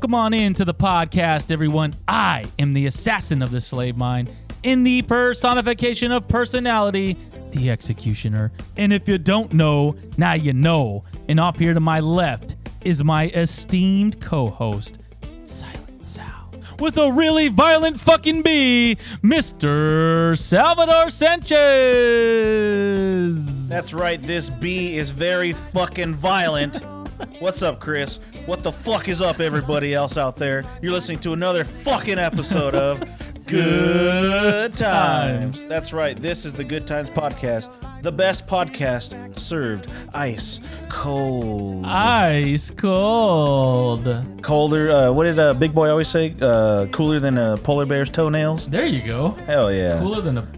Welcome on into the podcast, everyone. I am the assassin of the slave mine, in the personification of personality, the executioner. And if you don't know, now you know. And off here to my left is my esteemed co-host, Silent Sal, with a really violent fucking bee, Mr. Salvador Sanchez. That's right, this bee is very fucking violent. What's up, Chris? What the fuck is up, everybody else out there? You're listening to another fucking episode of Good Times. That's right, this is the Good Times podcast. The best podcast served ice cold. Ice cold. Colder, what did Big Boy always say? Cooler than a polar bear's toenails? There you go. Hell yeah. Cooler than a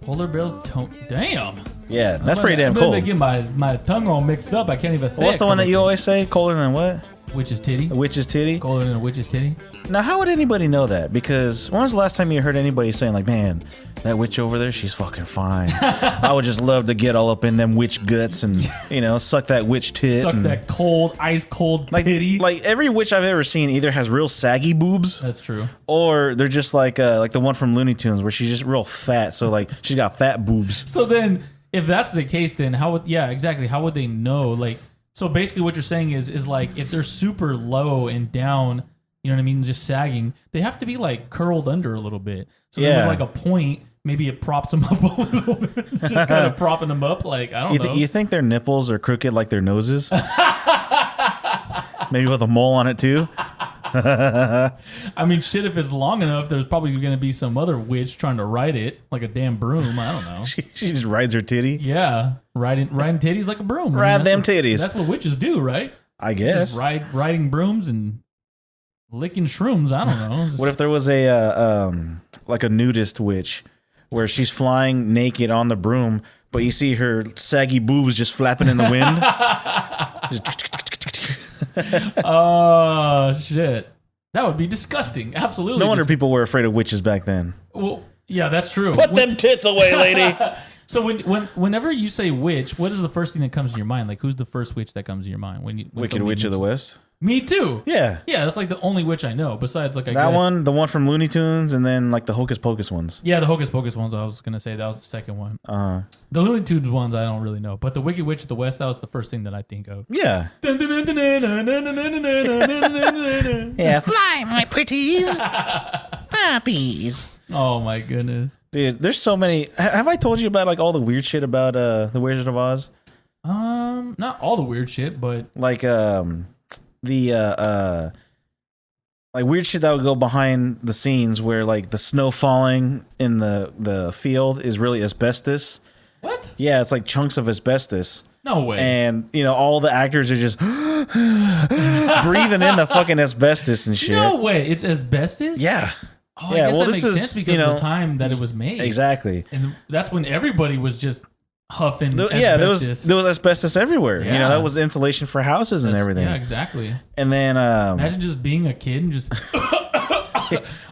polar bear's toe. Damn. Yeah, that's pretty damn cold. I'm gonna get my tongue all mixed up. I can't even think. What's the one that you always say? Colder than what? Witch's titty. A witch's titty? Colder than a witch's titty. Now, how would anybody know that? Because when was the last time you heard anybody saying, like, man, that witch over there, she's fucking fine. I would just love to get all up in them witch guts and, you know, suck that witch tit. Suck that cold, ice cold titty. Like every witch I've ever seen either has real saggy boobs. That's true. Or they're just like the one from Looney Tunes where she's just real fat. So, like, she's got fat boobs. So then, if that's the case, then how would, exactly, how would they know? Like, so basically what you're saying is like, if they're super low and down, you know what I mean, just sagging, they have to be like curled under a little bit. So then with like a point, maybe it props them up a little bit. Just kind of propping them up, like, I don't know. You think their nipples are crooked like their noses? Maybe with a mole on it too? I mean, shit, if it's long enough, there's probably going to be some other witch trying to ride it like a damn broom. I don't know. she just rides her titty? Yeah. Riding titties like a broom. Ride them titties. That's what witches do, right? I guess. Just riding brooms and licking shrooms. I don't know. What if there was a like a nudist witch where she's flying naked on the broom, but you see her saggy boobs just flapping in the wind? Oh, shit. That would be disgusting. Absolutely. No wonder people were afraid of witches back then. Well, yeah, that's true. Put them tits away, lady. So whenever you say witch, what is the first thing that comes to your mind? Like, who's the first witch that comes to your mind? When Wicked Witch of the West? Me too. Yeah. Yeah, that's like the only witch I know. Besides, like, I that guess one, the one from Looney Tunes, and then like the Hocus Pocus ones. Yeah, the Hocus Pocus ones. I was gonna say that was the second one. The Looney Tunes ones I don't really know, but the Wicked Witch of the West, that was the first thing that I think of. Yeah. Yeah. Fly, my pretties, puppies. Oh my goodness, dude! There's so many. Have I told you about like all the weird shit about the Wizard of Oz? Not all the weird shit, but like like weird shit that would go behind the scenes where like the snow falling in the field is really asbestos. What? Yeah, it's like chunks of asbestos. No way. And you know all the actors are just breathing in the fucking asbestos and shit. No way. It's asbestos? Yeah. Oh, yeah, I guess that makes sense because of the time that it was made. Exactly. And that's when everybody was just huffing asbestos. Yeah, there was asbestos everywhere. Yeah. You know, that was insolation for houses and everything. Yeah, exactly. And then imagine just being a kid and just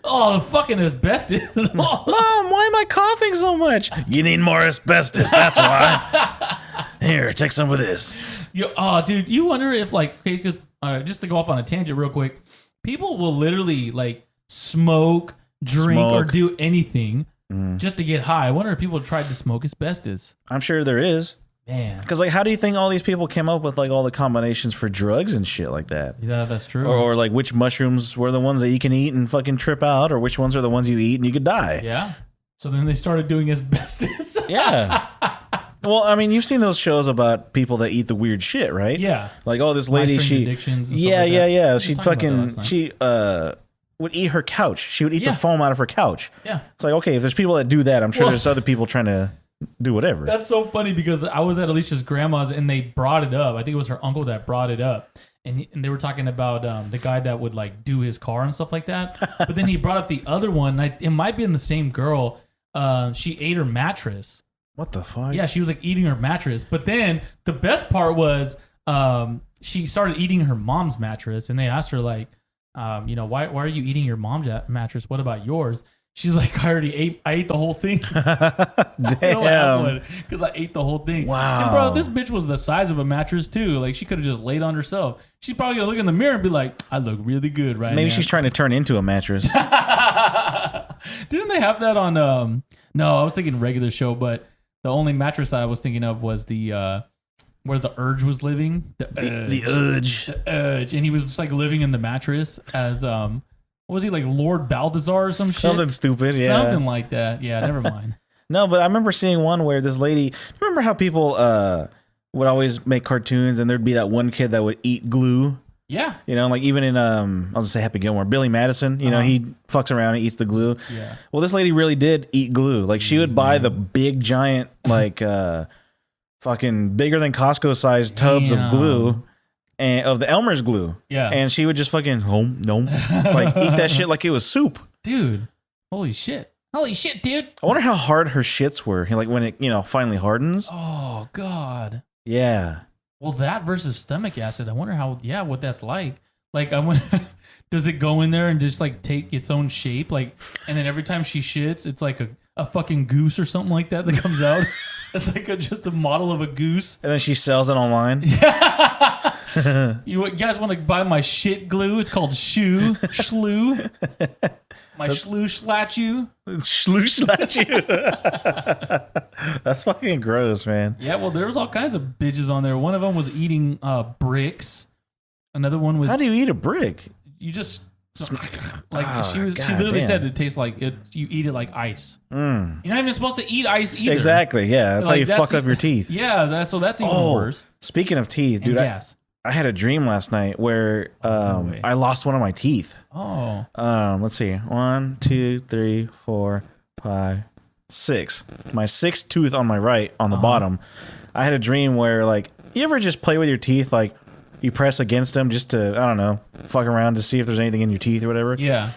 oh, fucking asbestos. Mom, why am I coughing so much? You need more asbestos, that's why. Here, take some of this. Dude, you wonder if like, because just to go off on a tangent real quick, people will literally like smoke, drink, or do anything just to get high. I wonder if people tried to smoke asbestos. I'm sure there is. Man. Because like, how do you think all these people came up with like all the combinations for drugs and shit like that? Yeah, that's true. Or like which mushrooms were the ones that you can eat and fucking trip out, or which ones are the ones you eat and you could die? Yeah. So then they started doing asbestos. Yeah. Well, I mean, you've seen those shows about people that eat the weird shit, right? Yeah. Like, oh, this lady, she she would eat her couch. She would eat the foam out of her couch. Yeah. It's like, okay, if there's people that do that, I'm sure there's other people trying to do whatever. That's so funny because I was at Alicia's grandma's and they brought it up. I think it was her uncle that brought it up. And they were talking about the guy that would like do his car and stuff like that. But then he brought up the other one. It might be in the same girl. She ate her mattress. What the fuck? Yeah, she was like eating her mattress. But then the best part was she started eating her mom's mattress. And they asked her like, why are you eating your mom's mattress? What about yours? She's like, I ate the whole thing. Damn. Because I ate the whole thing. Wow. And bro, this bitch was the size of a mattress too. Like she could have just laid on herself. She's probably gonna look in the mirror and be like, I look really good right now. Maybe she's trying to turn into a mattress. Didn't they have that on no, I was thinking regular show, but the only mattress I was thinking of was the where the Urge was living. The Urge. The Urge. And he was just like living in the mattress as what was he, like Lord Balthazar or some shit? Something stupid, yeah. Something like that. Yeah, never mind. No, but I remember seeing one where this lady, remember how people would always make cartoons and there'd be that one kid that would eat glue? Yeah. You know, like even in, I was going to say Happy Gilmore, Billy Madison, you know, he fucks around and eats the glue. Yeah. Well, this lady really did eat glue. Like she would buy the big giant, like fucking bigger than Costco sized tubs of glue. And of the Elmer's glue. Yeah. And she would just fucking like eat that shit like it was soup. Dude. Holy shit. Holy shit, dude. I wonder how hard her shits were. Like when it, finally hardens. Oh, God. Yeah. Well, that versus stomach acid. I wonder what that's like. Like, does it go in there and just like take its own shape? Like, and then every time she shits, it's like a fucking goose or something like that comes out. It's like just a model of a goose. And then she sells it online. Yeah. You guys want to buy my shit glue? It's called Shlu. My Shlu Slat you. Shlu Slat you. That's fucking gross, man. Yeah, well, there was all kinds of bitches on there. One of them was eating bricks. Another one was... How do you eat a brick? You just... Like she literally said it tastes like it. You eat it like ice. You're not even supposed to eat ice either. Exactly. Yeah, that's like, how you fuck up your teeth. Yeah, that's even worse. Speaking of teeth, dude, I had a dream last night where I lost one of my teeth. Oh. Let's see. 1, 2, 3, 4, 5, 6. My sixth tooth on my right on the bottom. I had a dream where like you ever just play with your teeth like. You press against them just to, I don't know, fuck around to see if there's anything in your teeth or whatever. Yeah.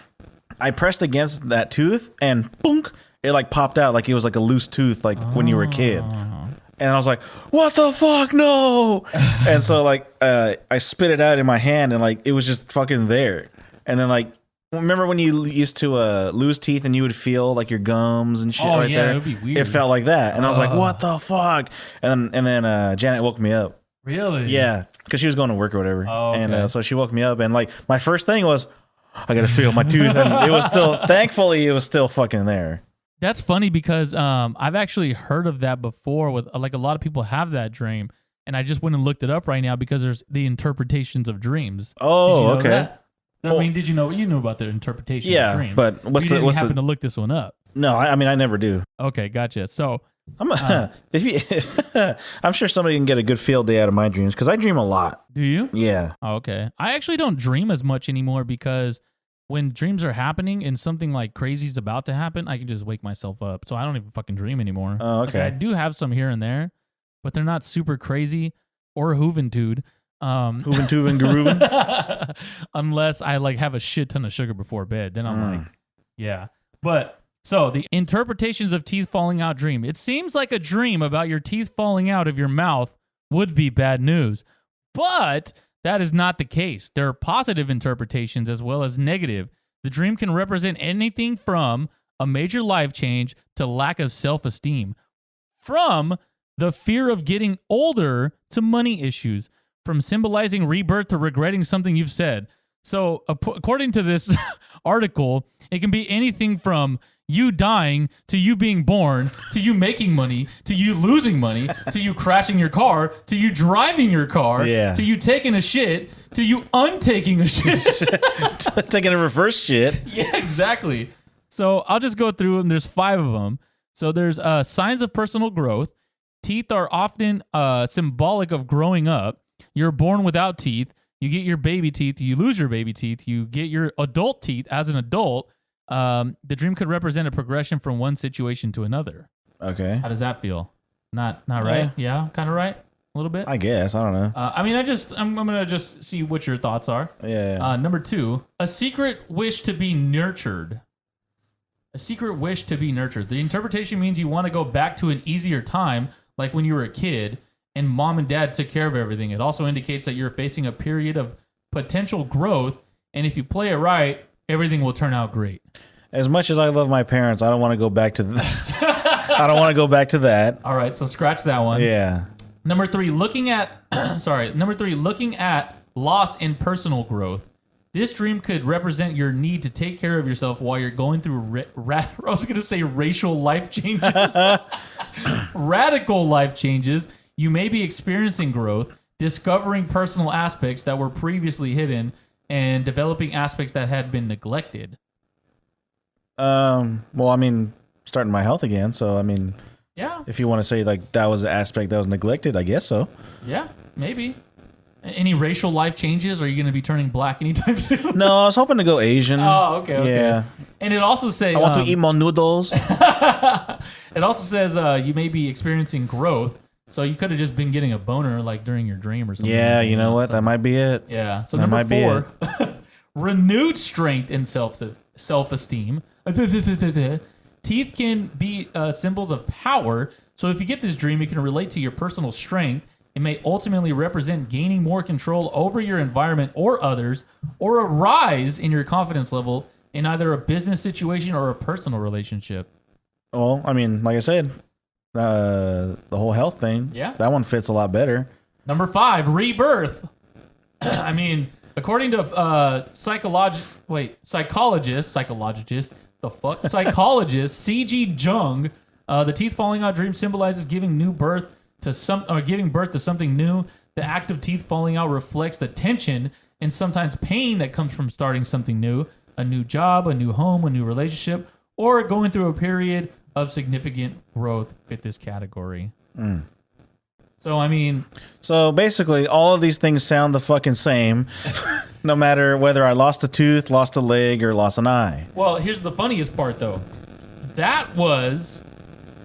I pressed against that tooth and boonk, it like popped out like it was like a loose tooth like when you were a kid. And I was like, what the fuck? No. And so like I spit it out in my hand and like it was just fucking there. And then like, remember when you used to lose teeth and you would feel like your gums and shit there? It would be weird. It felt like that. And I was like, what the fuck? And then Janet woke me up. Really? Yeah, because she was going to work or whatever. Oh, okay. And so she woke me up, and like my first thing was, I gotta feel my tooth, and it was still, thankfully, it was still fucking there. That's funny because I've actually heard of that before. With like a lot of people have that dream, and I just went and looked it up right now because there's the interpretations of dreams. Oh, okay. That? I mean, did you know about the interpretation of dreams? But you didn't happen to look this one up? No, I mean I never do. Okay, gotcha. So. I'm sure somebody can get a good field day out of my dreams because I dream a lot. Do you? Yeah. Oh, okay. I actually don't dream as much anymore because when dreams are happening and something like crazy is about to happen, I can just wake myself up. So I don't even fucking dream anymore. Oh, okay. Like, I do have some here and there, but they're not super crazy or Juventude. Juventude and Garuven. Unless I like have a shit ton of sugar before bed, then I'm like, yeah. But so the interpretations of teeth falling out dream. It seems like a dream about your teeth falling out of your mouth would be bad news, but that is not the case. There are positive interpretations as well as negative. The dream can represent anything from a major life change to lack of self-esteem, from the fear of getting older to money issues, from symbolizing rebirth to regretting something you've said. So according to this article, it can be anything from you dying to you being born to you making money to you losing money to you crashing your car to you driving your car to you taking a shit to you untaking a shit. Taking a reverse shit. Yeah, exactly. So I'll just go through them. There's 5 of them. So there's signs of personal growth. Teeth are often symbolic of growing up. You're born without teeth. You get your baby teeth. You lose your baby teeth. You get your adult teeth as an adult. The dream could represent a progression from one situation to another. Okay. How does that feel? Not right? Yeah, kind of right? A little bit? I guess. I don't know. I mean, I'm going to just see what your thoughts are. Yeah. Number 2, a secret wish to be nurtured. A secret wish to be nurtured. The interpretation means you want to go back to an easier time, like when you were a kid, and mom and dad took care of everything. It also indicates that you're facing a period of potential growth, and if you play it right, everything will turn out great. As much as I love my parents, I don't want to go back to I don't want to go back to that. All right, so scratch that one. Yeah. Number 3, looking at loss in personal growth. This dream could represent your need to take care of yourself while you're going through I was going to say racial life changes. Radical life changes. You may be experiencing growth, discovering personal aspects that were previously hidden, and developing aspects that had been neglected. Well, I mean, starting my health again, so I mean, Yeah. if you want to say like that was an aspect that was neglected, I guess so. Yeah, maybe. Any racial life changes? Are you going to be turning black anytime soon? No, I was hoping to go Asian. Oh, okay. Yeah. And it also says I want to eat more noodles. it also says you may be experiencing growth, so you could have just been getting a boner like during your dream or something. Yeah, you know what? That might be it. Yeah. So That number might be 4, renewed strength and self-esteem. Teeth can be symbols of power. So if you get this dream, it can relate to your personal strength. It may ultimately represent gaining more control over your environment or others, or a rise in your confidence level in either a business situation or a personal relationship. Well, I mean, like I said, the whole health thing. Yeah. That one fits a lot better. Number 5, rebirth. I mean, according to psychologist, C.G. Jung, the teeth falling out dream symbolizes giving birth to something new. The act of teeth falling out reflects the tension and sometimes pain that comes from starting something new, a new job, a new home, a new relationship, or going through a period of significant growth. Fit this category. So, I mean... So basically, all of these things sound the fucking same, no matter whether I lost a tooth, lost a leg, or lost an eye. Well, here's the funniest part, though. That was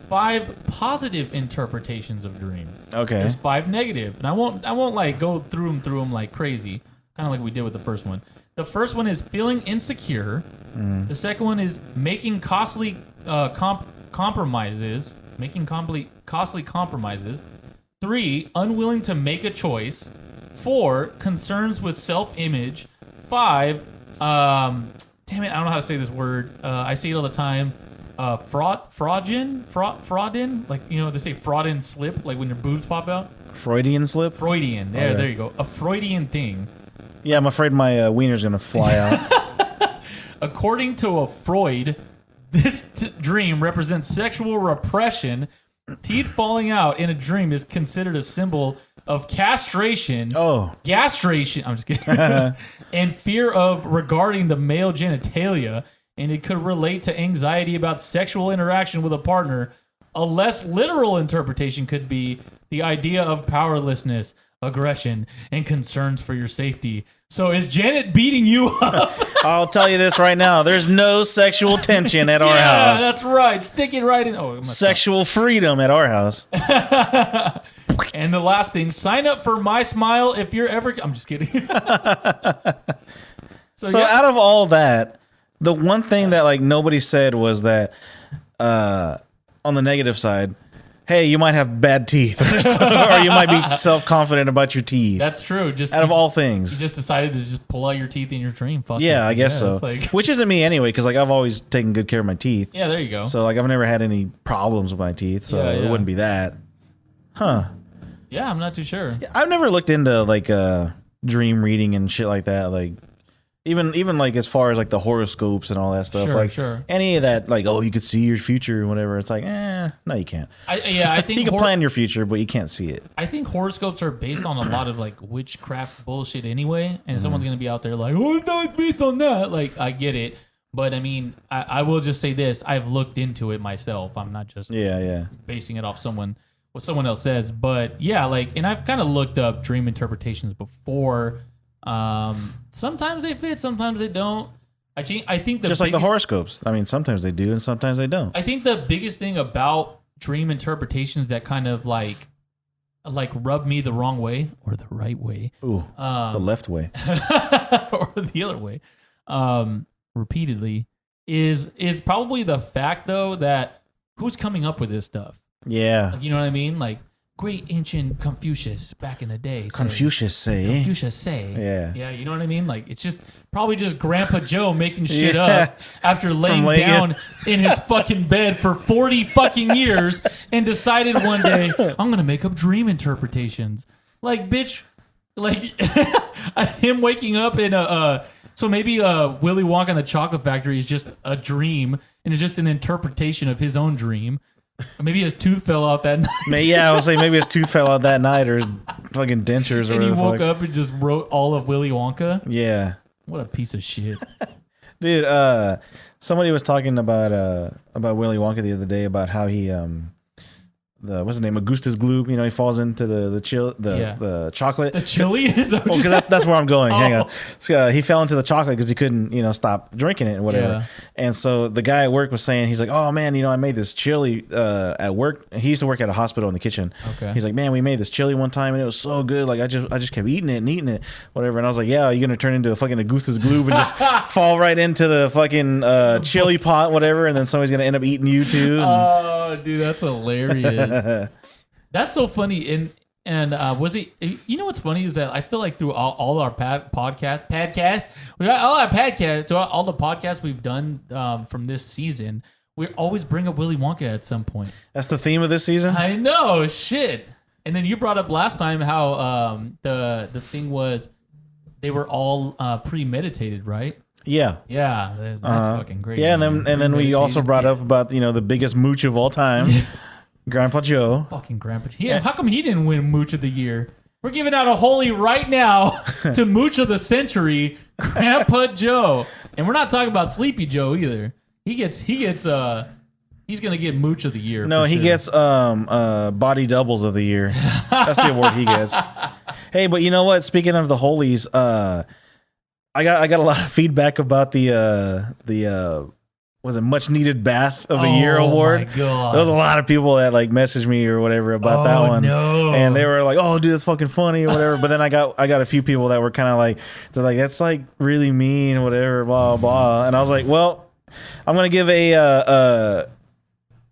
5 positive interpretations of dreams. Okay. There's 5 negative, and I won't like go through them like crazy, kind of like we did with the first one. The first one is feeling insecure. The second one is making costly compromises. Costly compromises. 3, unwilling to make a choice. 4, concerns with self-image. 5, damn it, I don't know how to say this word. I say it all the time. Fraudin, like, you know, they say Fraudin slip, like when your boobs pop out. Freudian slip? Freudian, there you go. A Freudian thing. Yeah, I'm afraid my wiener's gonna fly out. According to a Freud, this dream represents sexual repression. Teeth falling out in a dream is considered a symbol of castration, gastration, I'm just kidding, and fear of regarding the male genitalia, and it could relate to anxiety about sexual interaction with a partner. A less literal interpretation could be the idea of powerlessness, aggression, and concerns for your safety. So is Janet beating you up? I'll tell you this right now. There's no sexual tension at our house. Yeah, that's right. Stick it right in. Oh, sexual freedom at our house. And the last thing, sign up for My Smile if you're ever... I'm just kidding. So out of all that, the one thing that like nobody said was that on the negative side, hey, you might have bad teeth, or you might be self-confident about your teeth. That's true. Out of all things, you just decided to just pull out your teeth in your dream. Fuck yeah, it. I guess so. Like... Which isn't me anyway, because like I've always taken good care of my teeth. Yeah, there you go. So like I've never had any problems with my teeth, so it wouldn't be that. Huh. Yeah, I'm not too sure. I've never looked into like dream reading and shit like that. Like even like as far as like the horoscopes and all that stuff. Sure. Any of that, like, oh, you could see your future or whatever. It's like, no, you can't. I think you can plan your future, but you can't see it. I think horoscopes are based on a lot of like witchcraft bullshit anyway, and someone's gonna be out there like, oh, it's not based on that. Like, I get it, but I mean, I will just say this: I've looked into it myself. I'm not just basing it off what someone else says. But yeah, like, and I've kind of looked up dream interpretations before. Sometimes they fit, sometimes they don't. I think just like the horoscopes. I mean, sometimes they do and sometimes they don't. I think the biggest thing about dream interpretations that kind of like rub me the wrong way or the right way. Ooh, the left way. Or the other way. Repeatedly is probably the fact though that who's coming up with this stuff. Yeah. Like, you know what I mean? Like great ancient Confucius back in the day. Confucius say. Confucius say. Yeah. Yeah, you know what I mean? Like, it's just probably just Grandpa Joe making shit up after laying down in his fucking bed for 40 fucking years and decided one day, I'm going to make up dream interpretations. Like, bitch, like, him waking up in so maybe Willy Wonka and the Chocolate Factory is just a dream and it's just an interpretation of his own dream. Or maybe his tooth fell out that night. Yeah, I was saying maybe his tooth fell out that night or his fucking dentures or and he whatever. woke up and just wrote all of Willy Wonka. Yeah. What a piece of shit. Dude, somebody was talking about Willy Wonka the other day about how he what's his name? Augustus Gloop. You know, he falls into the chocolate. The chili? Because that's where I'm going. Hang on. So, he fell into the chocolate because he couldn't, stop drinking it and whatever. Yeah. And so the guy at work was saying, he's like, oh man, I made this chili at work. He used to work at a hospital in the kitchen. Okay. He's like, man, we made this chili one time and it was so good. Like I just kept eating it, whatever. And I was like, yeah, you're gonna turn into a fucking Augustus Gloop and just fall right into the fucking chili pot, whatever, and then somebody's gonna end up eating you too. Oh, dude, that's hilarious. That's so funny. And was he? You know what's funny is that I feel like through all our podcast, throughout all the podcasts we've done from this season, we always bring up Willy Wonka at some point. That's the theme of this season. I know, shit. And then you brought up last time how the thing was they were all premeditated, right? Yeah. Yeah, that's fucking great. Yeah, and then we also brought up about the biggest mooch of all time. Grandpa Joe. Fucking Grandpa. Yeah, how come he didn't win Mooch of the Year? We're giving out a holy right now to Mooch of the Century, Grandpa Joe. And we're not talking about Sleepy Joe either. He's gonna get Mooch of the Year. No, he gets body doubles of the year. That's the award he gets. Hey, but you know what? Speaking of the holies, I got a lot of feedback about the was it much needed bath of the year award. Oh my God. There was a lot of people that like messaged me or whatever about that one. No. And they were like, oh dude, that's fucking funny or whatever. But then I got a few people that were kind of like, they're like, that's like really mean, whatever, blah blah. And I was like, well, I'm gonna give a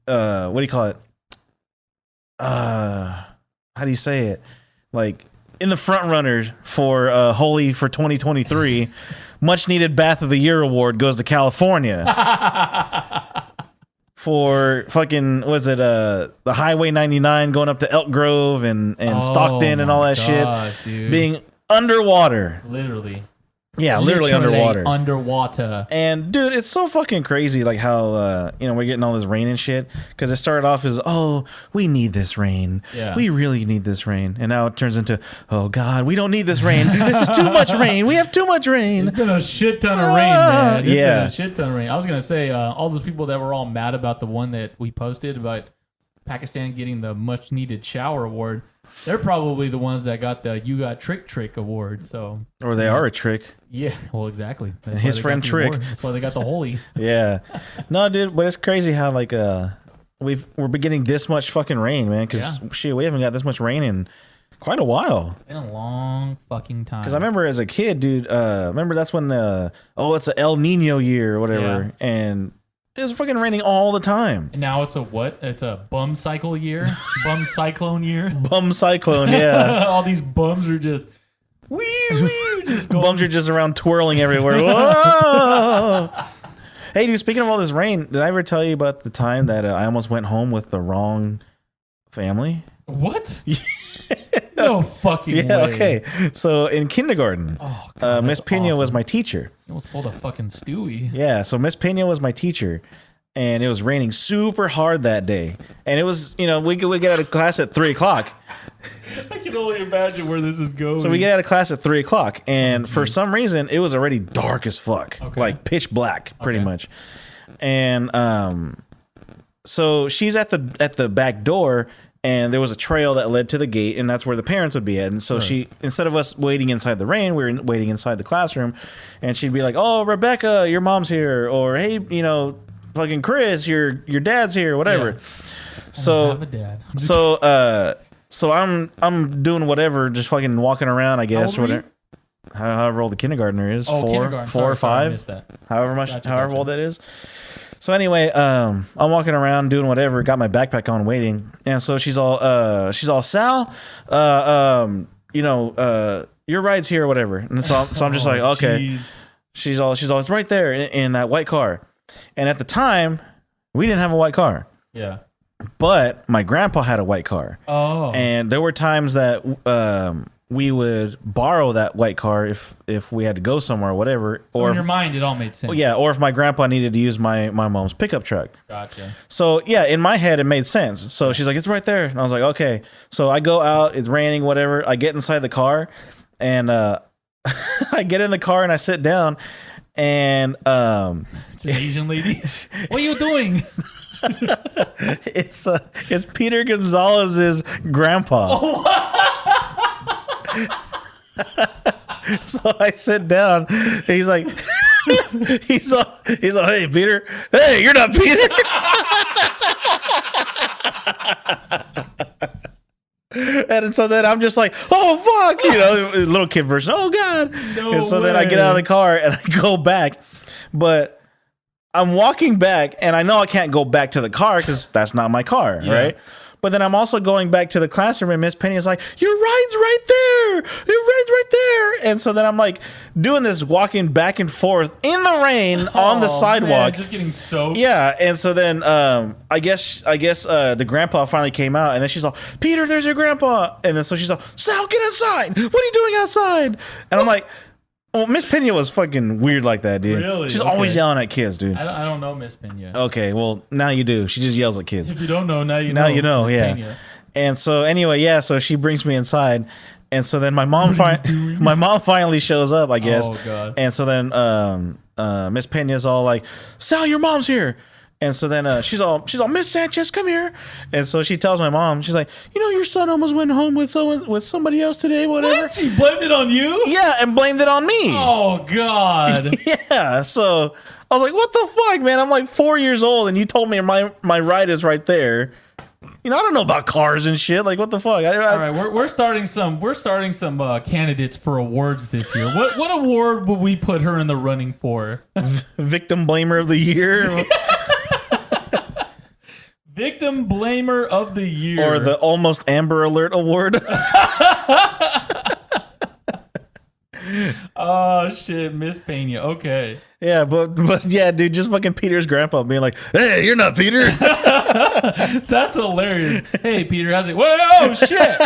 what do you call it? How do you say it? Like in the front runners for Holy for 2023. Much needed Bath of the Year award goes to California for fucking the Highway 99 going up to Elk Grove and Stockton and all that shit, dude. Being underwater. Literally. Yeah, literally underwater. Underwater. And dude, it's so fucking crazy, like how we're getting all this rain and shit. Because it started off as, oh, we need this rain. Yeah. We really need this rain. And now it turns into, oh God, we don't need this rain. This is too much rain. We have too much rain. It's been a shit ton of rain, man. It's yeah, been a shit ton of rain. I was gonna say all those people that were all mad about the one that we posted about Pakistan getting the much needed shower award. They're probably the ones that got the You Got Trick award. So, or they are a trick. Yeah, well, exactly. That's His friend Trick. Award. That's why they got the holy. Yeah, no, dude, but it's crazy how like we're getting this much fucking rain, man. Because shit, we haven't got this much rain in quite a while. It's been a long fucking time. Because I remember as a kid, dude. Remember that's when it's a El Nino year or whatever, and it was fucking raining all the time. And now it's a what? It's a bum cycle year? Bum cyclone year? Bum cyclone, yeah. All these bums are just just going. Bums are just around twirling everywhere. Whoa! Hey, dude, speaking of all this rain, did I ever tell you about the time that I almost went home with the wrong family? What? No fucking way. Okay. So in kindergarten, Miss Pena was my teacher. You almost pulled a fucking Stewie. Yeah, so Miss Pena was my teacher, and it was raining super hard that day. And it was, we get out of class at 3 o'clock. I can only imagine where this is going. So we get out of class at 3 o'clock, and for some reason, it was already dark as fuck, like pitch black, pretty much. And so she's at the back door. And there was a trail that led to the gate, and that's where the parents would be at. And so she, instead of us waiting inside the rain, we were waiting inside the classroom. And she'd be like, "Oh, Rebecca, your mom's here," or "Hey, fucking Chris, your dad's here," whatever. Yeah. So, I don't have a dad. so I'm doing whatever, just fucking walking around, I guess, or whatever. However old the kindergartner is, kindergarten. four or five, I missed that. however old that is. So anyway, I'm walking around doing whatever, got my backpack on, waiting, and so she's all, Sal, your ride's here or whatever. And so I'm just like, okay. Geez. She's all, it's right there in that white car. And at the time, we didn't have a white car. Yeah. But my grandpa had a white car. Oh. And there were times that we would borrow that white car if we had to go somewhere or whatever. So or in your mind, it all made sense. Yeah, or if my grandpa needed to use my mom's pickup truck. Gotcha. So, yeah, in my head, it made sense. So she's like, it's right there. And I was like, okay. So I go out. It's raining, whatever. I get inside the car, and I get in the car, and I sit down, and it's an Asian lady. What are you doing? It's Peter Gonzalez's grandpa. Oh, So I sit down. He's like, he's like, hey, Peter. Hey, you're not Peter. And so then I'm just like, oh, fuck. Little kid version. Oh, God. No and so then way. I get out of the car and I go back. But I'm walking back, and I know I can't go back to the car because that's not my car, right? But then I'm also going back to the classroom, and Miss Penny is like, your ride's right there. Your ride's right there. And so then I'm like doing this, walking back and forth in the rain on the sidewalk. Man, just getting soaked. Yeah. And so then I guess the grandpa finally came out, and then she's all, Peter, there's your grandpa. And then so she's all, Sal, get inside. What are you doing outside? And I'm like, well, Miss Pena was fucking weird like that, dude. Really? She's always yelling at kids, dude. I don't know Miss Pena. Okay, well, now you do. She just yells at kids. If you don't know, now you know. Now you know, Miss yeah. Pena. And so anyway, yeah, so she brings me inside. And so then my mom finally shows up, I guess. Oh, God. And so then Miss Pena's all like, Sal, your mom's here. And so then she's all, Miss Sanchez, come here. And so she tells my mom, she's like, your son almost went home with somebody else today, whatever. What? She blamed it on you? Yeah, and blamed it on me. Oh, God. Yeah, so I was like, what the fuck, man? I'm like 4 years old, and you told me my ride is right there. I don't know about cars and shit. Like, what the fuck? All right, we're starting some candidates for awards this year. What award would we put her in the running for? Victim Blamer of the Year. Victim Blamer of the Year. Or the Almost Amber Alert Award. Oh, shit, Miss Pena. Okay. Yeah, but yeah, dude, just fucking Peter's grandpa being like, hey, you're not Peter. That's hilarious. Hey, Peter, how's it? Whoa, shit.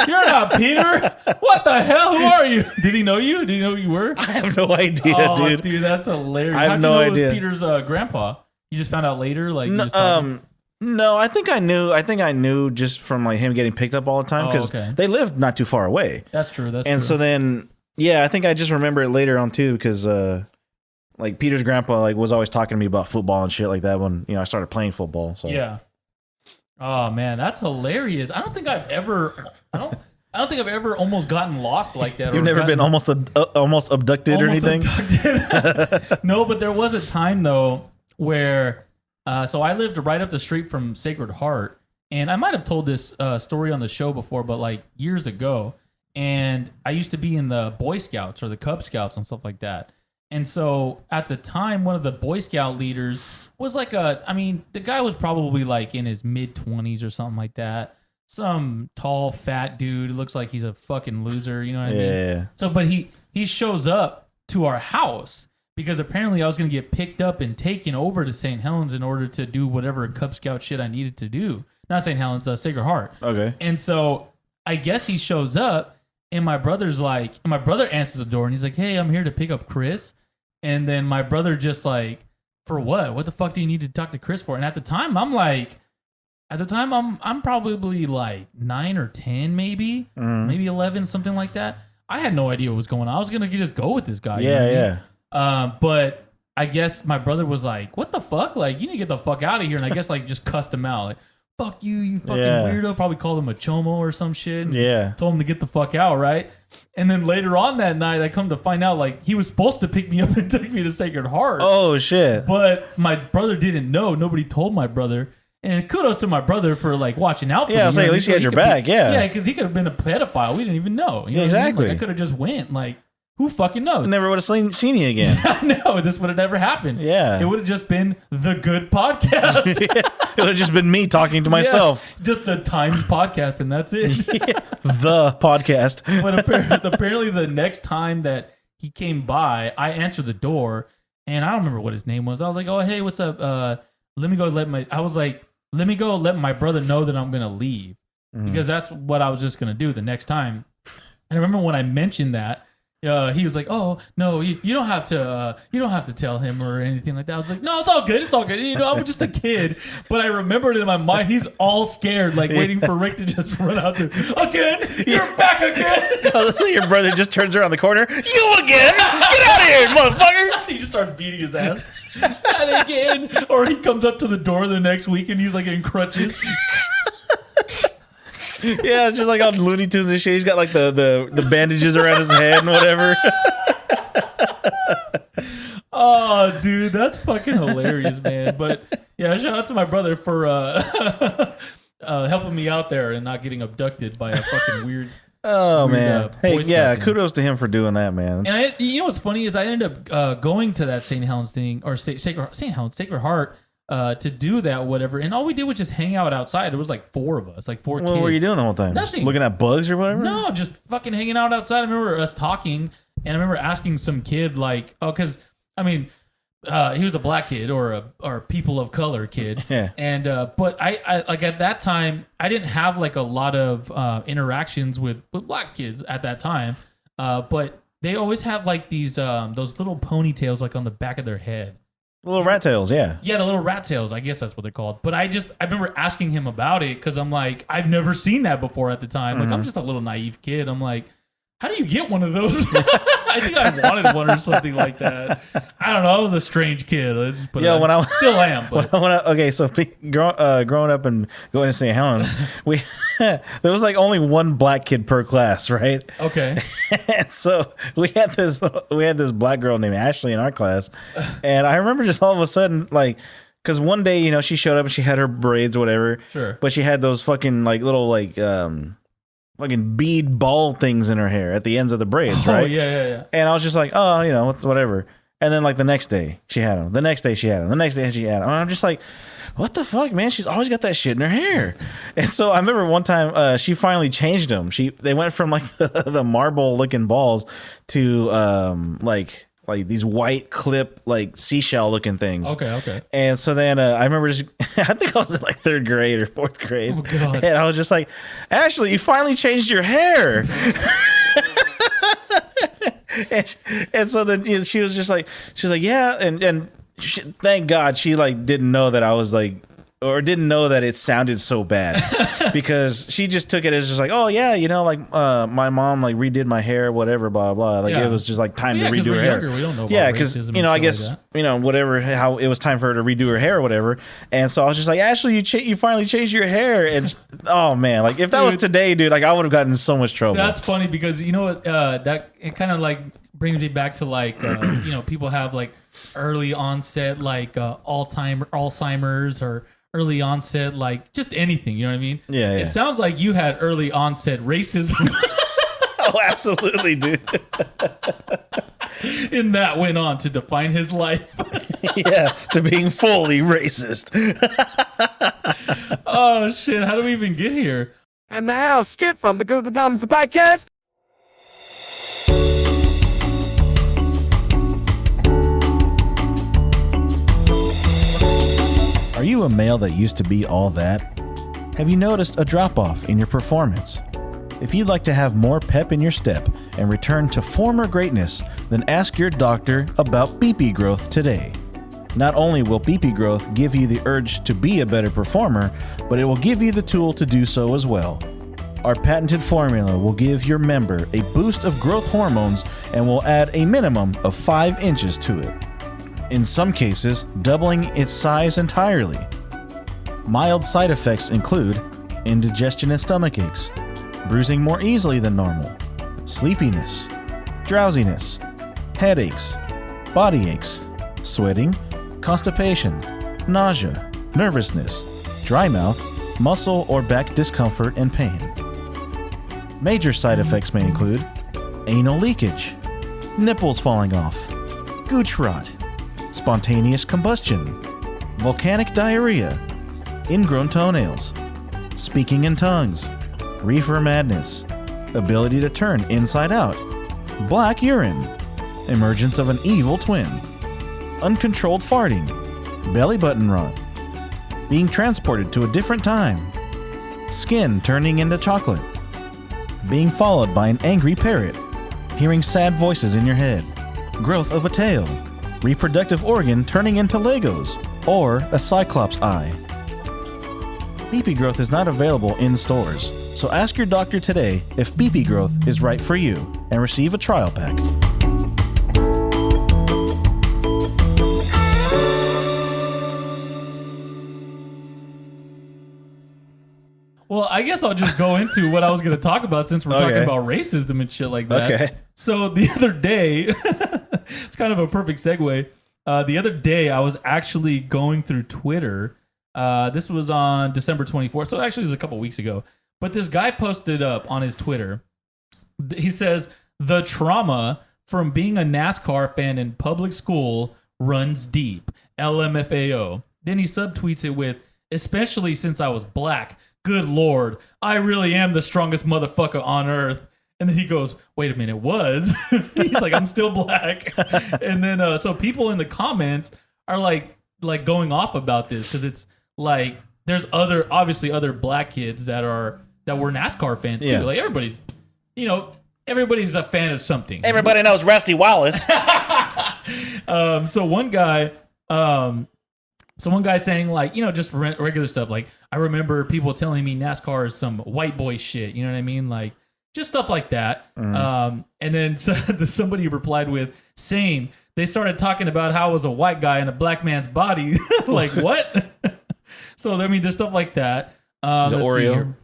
You're not Peter. What the hell? Who are you? Did he know you? Did he know who you were? I have no idea, dude. Dude, that's hilarious. I have How'd no you know idea. It was Peter's grandpa? You just found out later? Like, No, I think I knew just from like him getting picked up all the time because they lived not too far away. That's true. And so then, yeah, I think I just remember it later on too because like Peter's grandpa like was always talking to me about football and shit like that when I started playing football. So yeah. Oh man, that's hilarious. I don't think I've ever almost gotten lost like that. You've never been almost abducted or anything? Abducted. No, but there was a time though where. So I lived right up the street from Sacred Heart, and I might have told this story on the show before, but like years ago. And I used to be in the Boy Scouts or the Cub Scouts and stuff like that. And so at the time, one of the Boy Scout leaders was like the guy was probably like in his mid-20s or something like that. Some tall, fat dude. Looks like he's a fucking loser. You know what I mean? Yeah. So, but he shows up to our house. Because apparently I was going to get picked up and taken over to St. Helens in order to do whatever Cub Scout shit I needed to do. Not St. Helens, Sacred Heart. Okay. And so I guess he shows up, and my brother answers the door, and he's like, hey, I'm here to pick up Chris. And then my brother just like, for what? What the fuck do you need to talk to Chris for? And at the time, I'm probably like 9 or 10 maybe, maybe 11, something like that. I had no idea what was going on. I was going to just go with this guy. Yeah. But I guess my brother was like, what the fuck? Like, you need to get the fuck out of here. And I guess like just cussed him out. Like, fuck you fucking weirdo. Probably called him a chomo or some shit. Yeah. Told him to get the fuck out, right? And then later on that night, I come to find out like he was supposed to pick me up and take me to Sacred Heart. Oh, shit. But my brother didn't know. Nobody told my brother. And kudos to my brother for like watching out for me. Yeah, I was like, at least he had your back, yeah. Yeah, because he could have been a pedophile. We didn't even know. You know exactly. I could have just went like. Who fucking knows? I never would have seen you again. No, this would have never happened. Yeah. It would have just been the good podcast. It would have just been me talking to myself. Yeah, just the Times podcast, and that's it. The podcast. But apparently the next time that he came by, I answered the door, and I don't remember what his name was. I was like, oh, hey, what's up? Let me go let my brother know that I'm going to leave. Because that's what I was just going to do the next time. And I remember when I mentioned that, he was like, "Oh no, you don't have to tell him or anything like that." I was like, "No, it's all good. It's all good. You know, I'm just a kid." But I remembered in my mind, he's all scared, like waiting for Rick to just run out there again. You're back again. Oh, so your brother just turns around the corner. You again? Get out of here, motherfucker! He just started beating his ass. And again, or he comes up to the door the next week and he's like in crutches. Yeah, it's just like on Looney Tunes and shit. He's got like the bandages around his head and whatever. Oh, dude, that's fucking hilarious, man. But yeah, shout out to my brother for helping me out there and not getting abducted by a fucking weird. Oh weird, man! Hey, yeah, thing. Kudos to him for doing that, man. And you know what's funny is I ended up going to that St. Helens thing or Sacred Heart. To do that, whatever, and all we did was just hang out outside. There was like four of us, like four kids. What were you doing the whole time? Nothing. Looking at bugs or whatever? No, just fucking hanging out outside. I remember us talking, and I remember asking some kid, like, oh, because, I mean, he was a black kid or people of color kid. Yeah. And, but I like at that time, I didn't have like a lot of interactions with black kids at that time, but they always have like these, those little ponytails like on the back of their head. The little rat tails, yeah. Yeah, the little rat tails. I guess that's what they're called. But I remember asking him about it because I'm like, I've never seen that before at the time. Like, I'm just a little naive kid. I'm like, how do you get one of those? I think I wanted one or something like that. I don't know. I was a strange kid. When I still am. But. So growing up and going to St. Helens, there was like only one black kid per class, right? Okay. And so we had this black girl named Ashley in our class, and I remember just all of a sudden like. Because one day, you know, she showed up and she had her braids, whatever. Sure. But she had those fucking like little like fucking bead ball things in her hair at the ends of the braids, right? Oh, yeah. And I was just like, oh, you know, whatever. And then like the next day she had them. The next day she had them. The next day she had them. And I'm just like, what the fuck, man? She's always got that shit in her hair. And so I remember one time she finally changed them. They went from like the marble looking balls to like these white clip like seashell looking things. Okay. And so then I remember I think I was in like third grade or fourth grade. Oh God. And I was just like, Ashley, you finally changed your hair. and so then you know, she was like, yeah. And thank God she like didn't know that I was like, or didn't know that it sounded so bad because she just took it as just like, oh yeah, you know, like my mom like redid my hair, whatever, blah blah. Like it was just like time to redo her hair. We don't know. Yeah, because you know, I guess like you know, whatever, how it was time for her to redo her hair or whatever. And so I was just like, Ashley, you finally changed your hair. And oh man, like if that was today, dude, like I would have gotten in so much trouble. That's funny because you know what, that it kind of like brings me back to like you know, people have like early onset like Alzheimer's or early onset, like just anything, you know what I mean? Yeah. It sounds like you had early onset racism. Oh, absolutely, dude. And that went on to define his life. Yeah, to being fully racist. Oh, shit. How do we even get here? And now, Skip from the Good Times podcast. Are you a male that used to be all that? Have you noticed a drop-off in your performance? If you'd like to have more pep in your step and return to former greatness, then ask your doctor about BP growth today. Not only will BP growth give you the urge to be a better performer, but it will give you the tool to do so as well. Our patented formula will give your member a boost of growth hormones and will add a minimum of 5 inches to it. In some cases, doubling its size entirely. Mild side effects include indigestion and stomach aches, bruising more easily than normal, sleepiness, drowsiness, headaches, body aches, sweating, constipation, nausea, nervousness, dry mouth, muscle or back discomfort and pain. Major side effects may include anal leakage, nipples falling off, gooch rot, spontaneous combustion, volcanic diarrhea, ingrown toenails, speaking in tongues, reefer madness, ability to turn inside out, black urine, emergence of an evil twin, uncontrolled farting, belly button rot, being transported to a different time, skin turning into chocolate, being followed by an angry parrot, hearing sad voices in your head, growth of a tail, reproductive organ turning into Legos, or a cyclops eye. BP growth is not available in stores, so ask your doctor today if BP growth is right for you and receive a trial pack. Well, I guess I'll just go into what I was going to talk about since we're talking about racism and shit like that. Okay. So the other day, it's kind of a perfect segue. The other day, I was actually going through Twitter. This was on December 24th, so actually it was a couple weeks ago. But this guy posted up on his Twitter. He says, "The trauma from being a NASCAR fan in public school runs deep. LMFAO." Then he subtweets it with, "Especially since I was black. Good Lord, I really am the strongest motherfucker on earth." And then he goes, "Wait a minute, was?" He's like, "I'm still black." And then, so people in the comments are like going off about this because it's like there's obviously other black kids that were NASCAR fans too. Like everybody's a fan of something. Everybody knows Rusty Wallace. So one guy saying like, just regular stuff. Like, I remember people telling me NASCAR is some white boy shit. You know what I mean? Like just stuff like that. And then somebody replied with, "Same. They started talking about how I was a white guy in a black man's body." Like what? So I mean, there's stuff like that. He's an Oreo.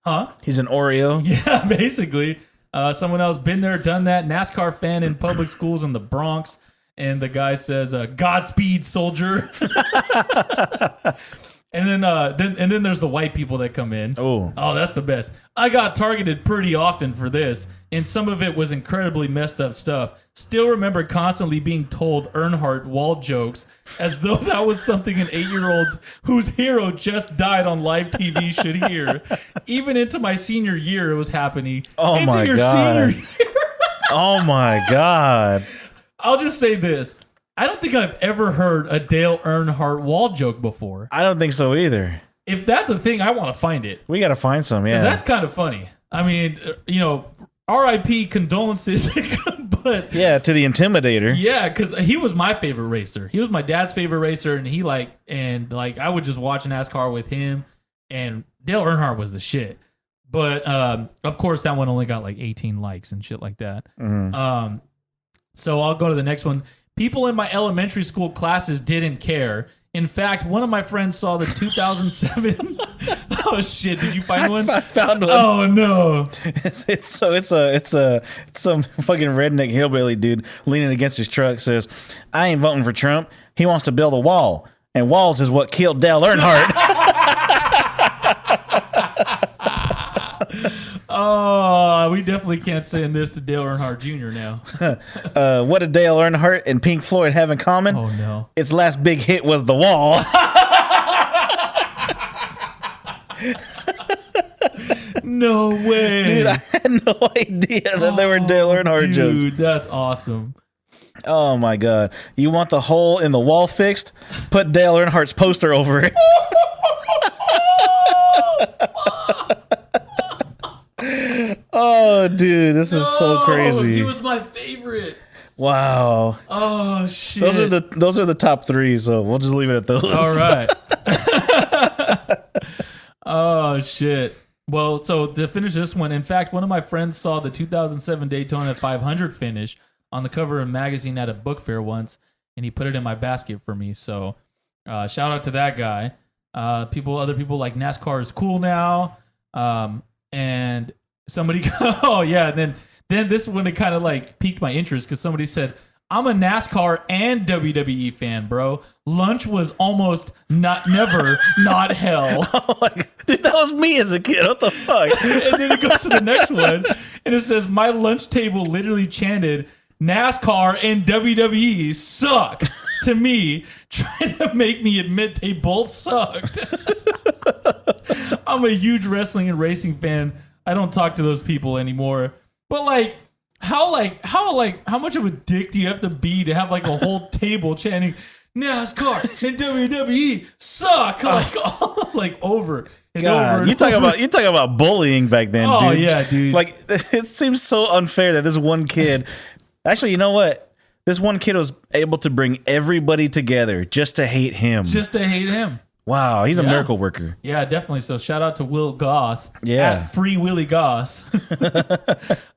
Huh? He's an Oreo. Yeah, basically. Someone else been there, done that. NASCAR fan in public schools in the Bronx. And the guy says, "Godspeed, soldier." And then there's the white people that come in. Oh, that's the best. "I got targeted pretty often for this, and some of it was incredibly messed up stuff. Still remember constantly being told Earnhardt wall jokes as though that was something an 8-year-old whose hero just died on live TV should hear. Even into my senior year, it was happening." Oh into my your God. Senior year. Oh my God. I'll just say this. I don't think I've ever heard a Dale Earnhardt wall joke before. I don't think so either. If that's a thing, I want to find it. We got to find some, yeah. Because that's kind of funny. I mean, RIP condolences, but... Yeah, to the Intimidator. Yeah, because he was my favorite racer. He was my dad's favorite racer, and I would just watch NASCAR with him, and Dale Earnhardt was the shit. But, of course, that one only got like 18 likes and shit like that. Mm-hmm. So I'll go to the next one. "People in my elementary school classes didn't care. In fact, one of my friends saw the 2007." Oh shit! Did you find one? I found one. Oh no! It's some fucking redneck hillbilly dude leaning against his truck says, "I ain't voting for Trump. He wants to build a wall, and walls is what killed Dale Earnhardt." Oh, we definitely can't send this to Dale Earnhardt Jr. now. What did Dale Earnhardt and Pink Floyd have in common? Oh no! Its last big hit was The Wall. No way, dude! I had no idea that there were Dale Earnhardt jokes. Dude, that's awesome. Oh my God! You want the hole in the wall fixed? Put Dale Earnhardt's poster over it. Oh, dude, this is so crazy. He was my favorite. Wow. Oh shit. Those are the top 3, so we'll just leave it at those. All right. Oh shit. Well, so to finish this one, in fact, one of my friends saw the 2007 Daytona 500 finish on the cover of a magazine at a book fair once, and he put it in my basket for me. So, shout out to that guy. Other people like NASCAR is cool now. And somebody, oh yeah, and then this one, it kind of like piqued my interest because somebody said, "I'm a NASCAR and WWE fan, bro. Lunch was almost never not hell." Oh my God. Dude, that was me as a kid. What the fuck? And then it goes to the next one, and it says, "My lunch table literally chanted, NASCAR and WWE suck to me, trying to make me admit they both sucked. I'm a huge wrestling and racing fan. I don't talk to those people anymore. But how much of a dick do you have to be to have like a whole table chanting NASCAR and WWE suck like over and God, over? And you talk over. about bullying back then, Oh, dude. yeah, dude. Like it seems so unfair that this one kid. Actually, you know what? This one kid was able to bring everybody together just to hate him. Just to hate him. Wow, he's a miracle worker. Yeah, definitely. So shout out to Will Goss. Yeah. At Free Willy Goss.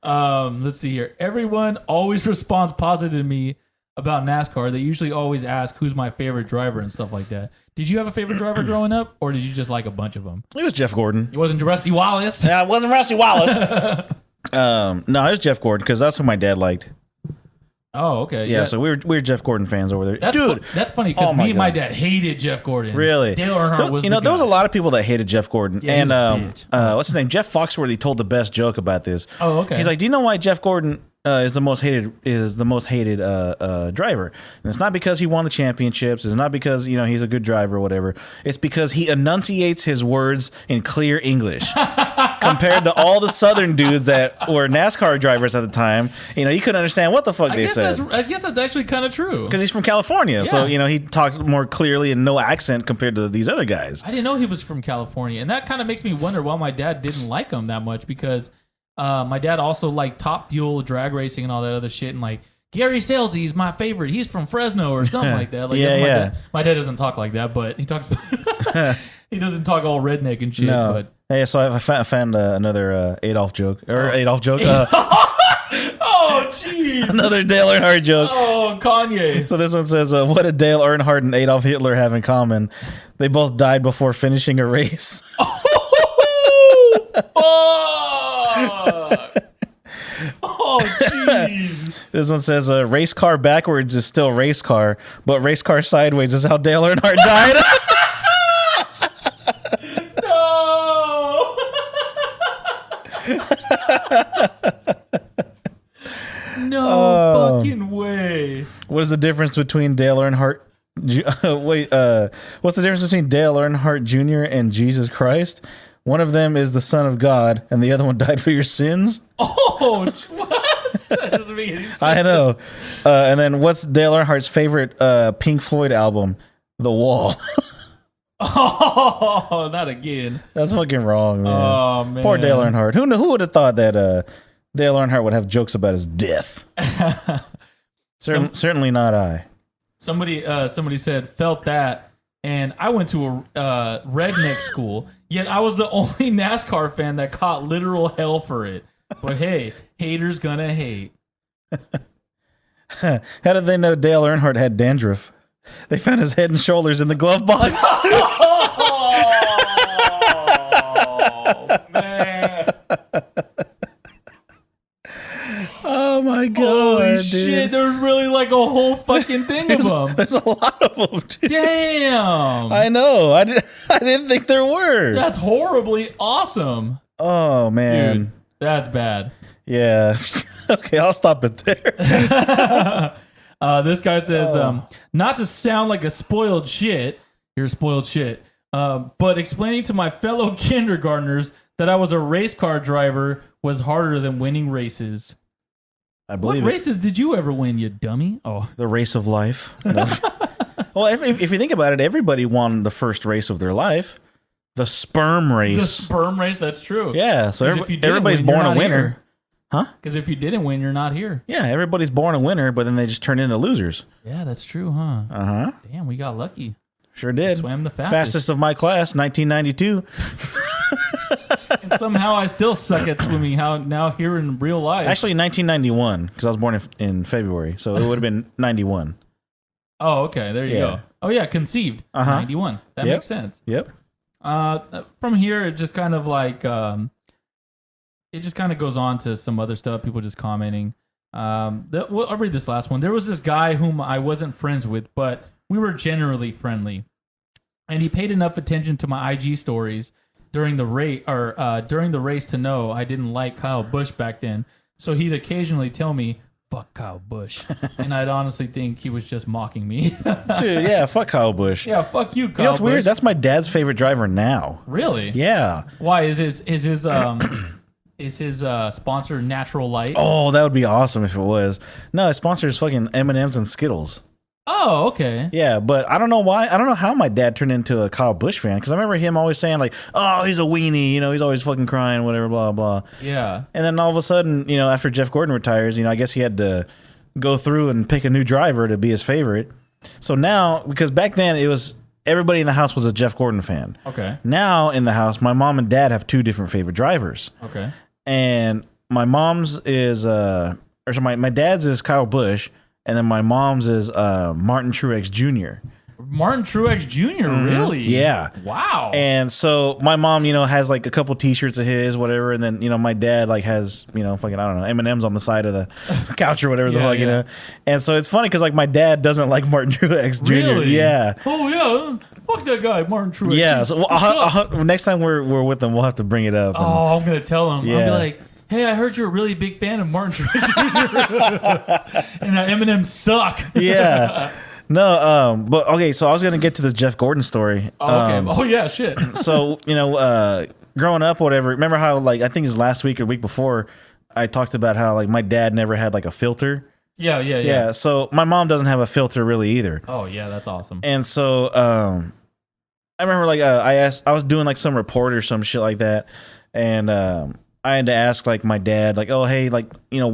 Let's see here. Everyone always responds positive to me about NASCAR. They usually always ask who's my favorite driver and stuff like that. Did you have a favorite driver growing up, or did you just like a bunch of them? It was Jeff Gordon. It wasn't Rusty Wallace. Yeah, it wasn't Rusty Wallace. No, it was Jeff Gordon because that's who my dad liked. Oh, okay. Yeah, so we were Jeff Gordon fans over there. That's Dude, that's funny because me and God. my dad hated Jeff Gordon. Really? Dale Earnhardt was there was a lot of people that hated Jeff Gordon. Yeah, he and was a bitch. what's his name? Jeff Foxworthy told the best joke about this. Oh, okay. He's like, "Do you know why Jeff Gordon is the most hated driver? And it's not because he won the championships. It's not because he's a good driver or whatever. It's because he enunciates his words in clear English." Compared to all the Southern dudes that were NASCAR drivers at the time, you couldn't understand what the fuck they said. I guess that's actually kind of true. Because he's from California, so Yeah. he talked more clearly and no accent compared to these other guys. I didn't know he was from California, and that kind of makes me wonder why my dad didn't like him that much. Because my dad also liked Top Fuel, drag racing, and all that other shit, and like Gary Salesey's my favorite. He's from Fresno or something like that. Like, Yeah, that's yeah. My dad doesn't talk like that, but he talks. He doesn't talk all redneck and shit. No. But Hey, so I found another Adolf joke. Adolf joke. oh, jeez. Another Dale Earnhardt joke. Oh, Kanye. So this one says, what did Dale Earnhardt and Adolf Hitler have in common? They both died before finishing a race. Oh, jeez. This one says, race car backwards is still race car, but race car sideways is how Dale Earnhardt died. No fucking way. What is the difference between Dale Earnhardt? What's the difference between Dale Earnhardt Jr. and Jesus Christ? One of them is the Son of God, and the other one died for your sins. Oh, what? That doesn't make any sense. I know. And then what's Dale Earnhardt's favorite Pink Floyd album? The Wall. Oh, not again. That's fucking wrong, man. Oh, man. Poor Dale Earnhardt. Who would have thought that Dale Earnhardt would have jokes about his death? Certainly not I. Somebody said, felt that, and I went to a redneck school, yet I was the only NASCAR fan that caught literal hell for it. But hey, haters gonna hate. How did they know Dale Earnhardt had dandruff? They found his head and shoulders in the glove box. Oh, man. Oh my god, Holy dude. shit, there's really like a whole fucking thing of them. There's a lot of them, dude. Damn. I know. I didn't think there were. That's horribly awesome. Oh man. Dude, that's bad. Yeah. Okay, I'll stop it there. This guy says, not to sound like a spoiled shit, you're a spoiled shit, but explaining to my fellow kindergartners that I was a race car driver was harder than winning races. I believe What it. races did you ever win, you dummy? Oh, The race of life. No. Well, if you think about it, everybody won the first race of their life. The sperm the race. sperm race, that's true. Yeah, so 'Cause if you didn't everybody's win, you're born a not winner. here. Huh? Because if you didn't win, you're not here. Yeah, everybody's born a winner, but then they just turn into losers. Yeah, that's true, huh? Uh-huh. Damn, we got lucky. Sure did. Swam the fastest. Fastest of my class, 1992. And somehow I still suck at swimming now here in real life. Actually, 1991, because I was born in February, so it would have been 91. Oh, okay. There you Yeah. go. Oh, yeah. Conceived. Uh-huh. 91. That Yep. makes sense. Yep. From here, it just kind of like, it just kind of goes on to some other stuff. People just commenting. I'll read this last one. There was this guy whom I wasn't friends with, but we were generally friendly. And he paid enough attention to my IG stories during the race to know I didn't like Kyle Busch back then. So he'd occasionally tell me, fuck Kyle Busch. And I'd honestly think he was just mocking me. Dude, yeah, fuck Kyle Busch. Yeah, fuck you, Kyle You know what's Busch. weird? That's my dad's favorite driver now. Really? Yeah. Why is his sponsor Natural Light? Oh, that would be awesome if it was. No, his sponsor is fucking M&M's and Skittles. Oh, okay. Yeah, but I don't know why. I don't know how my dad turned into a Kyle Busch fan, because I remember him always saying like, "Oh, he's a weenie," you know, he's always fucking crying, whatever, blah blah. Yeah. And then all of a sudden, you know, after Jeff Gordon retires, you know, I guess he had to go through and pick a new driver to be his favorite. So now, because back then it was everybody in the house was a Jeff Gordon fan. Okay. Now in the house, my mom and dad have two different favorite drivers. Okay. And my mom's is my dad's is Kyle Busch. And then my mom's is Martin Truex Jr. Martin Truex Jr. Really? Yeah. Wow. And so my mom, you know, has like a couple T-shirts of his, whatever. And then, you know, my dad like has, you know, fucking, I don't know, M&M's on the side of the couch or whatever the fuck, you know. And so it's funny because like my dad doesn't like Martin Truex Jr. Really? Yeah. Oh yeah. Fuck that guy, Martin Truex. Yeah. So next time we're with them, we'll have to bring it up. Oh, I'm gonna tell him. Yeah. I'll be like, hey, I heard you're a really big fan of Martin Truex Jr. and Eminem suck. Yeah. No, but okay, so I was gonna get to this Jeff Gordon story. Oh, okay. Oh yeah, shit. So, you know, growing up, whatever, remember how like I think it was last week or week before I talked about how like my dad never had like a filter. Yeah. So my mom doesn't have a filter really either. Oh yeah, that's awesome. And so I remember like I was doing like some report or some shit like that, and I had to ask like my dad, like, oh hey, like, you know,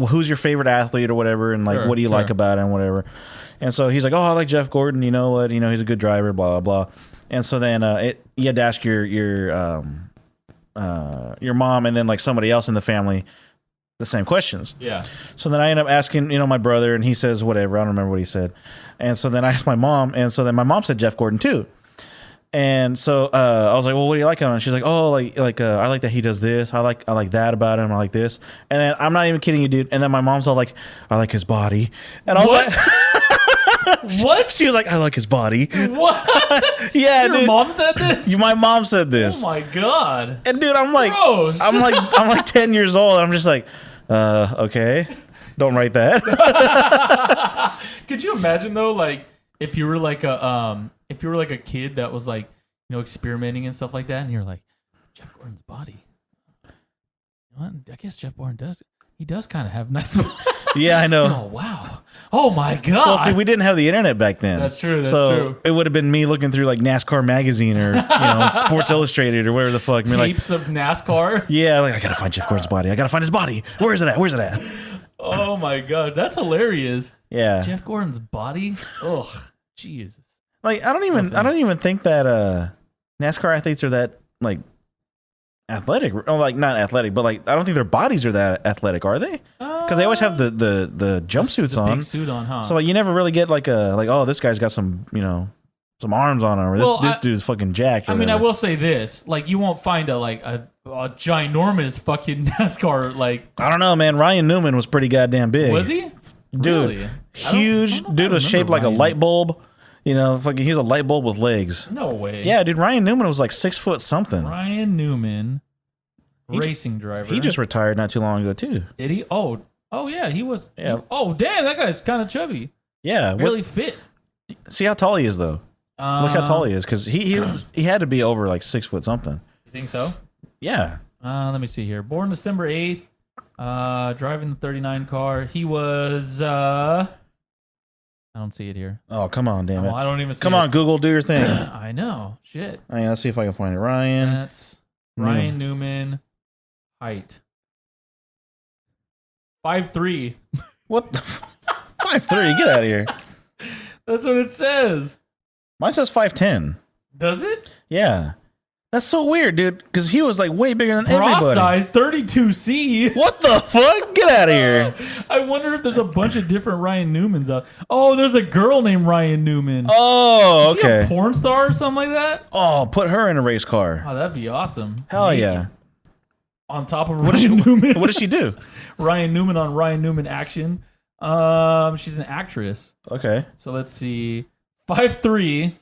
who's your favorite athlete or whatever, and like what do you like about him, whatever. And so he's like, oh, I like Jeff Gordon. You know what? You know, he's a good driver. Blah blah blah. And so then you had to ask your mom and then like somebody else in the family the same questions. Yeah. So then I end up asking, you know, my brother, and he says whatever. I don't remember what he said. And so then I asked my mom, and so then my mom said Jeff Gordon too. And so I was like, well, what do you like on him? And she's like, oh, like I like that he does this. I like that about him. I like this. And then I'm not even kidding you, dude. And then my mom's all like, I like his body. And I was like, what? She was like, I like his body. What? Yeah, Your dude. mom said this? My mom said this. Oh my god. And dude, I'm like, gross. I'm like 10 years old. And I'm just like, okay, don't write that. Could you imagine though, like if you were like a kid that was like, you know, experimenting and stuff like that, and you're like, Jeff Gordon's body. You know what? I guess Jeff Gordon does kind of have nice. Yeah, I know. Oh wow. Oh my god. Well, see, we didn't have the internet back then. That's true. So it would have been me looking through like NASCAR magazine or, you know, Sports Illustrated or whatever the fuck. Tapes of NASCAR. Yeah, like I gotta find Jeff Gordon's body. I gotta find his body. Where's it at? Oh my god, that's hilarious. Yeah. Jeff Gordon's body. Ugh, Jesus. Like I don't even think that NASCAR athletes are that like athletic. Or like not athletic, but like I don't think their bodies are that athletic, are they? Because they always have the jumpsuits on. Big suit on, huh? So like you never really get like oh, this guy's got some, you know, some arms on him, or this dude's fucking jacked. I mean, I will say this: like, you won't find a ginormous fucking NASCAR like. I don't know, man. Ryan Newman was pretty goddamn big. Was he? Dude, Really? huge. Dude was shaped like a light bulb. You know, fucking, he was a light bulb with legs. No way. Yeah, dude. Ryan Newman was like 6 foot something. Ryan Newman, racing driver. He just retired not too long ago too. Did he? Oh yeah, he was. Yeah. Oh damn, that guy's kind of chubby. Yeah. Really fit. See how tall he is though. Look how tall he is, because he had to be over like 6 foot something. You think so? Yeah. Let me see here. Born December 8th. Driving the 39 car. He was. I don't see it here. Oh, come on, damn it. I don't even see Come it. on, Google, do your thing. I know. Shit. I mean, let's see if I can find it. Ryan. That's Ryan Newman. Height. 5'3". What the 5'3"? Get out of here. That's what it says. Mine says 5'10". Does it? Yeah. That's so weird, dude, because he was like way bigger than Bra everybody. size 32C. What the fuck? Get out of here. I wonder if there's a bunch of different Ryan Newmans out. Oh, there's a girl named Ryan Newman. Oh, Is she a okay. porn star or something like that? Oh, put her in a race car. Oh, that'd be awesome. Hell Naked. yeah. On top of Ryan Newman. What does she do? Ryan Newman on Ryan Newman action. She's an actress. Okay. So let's see. 5'3",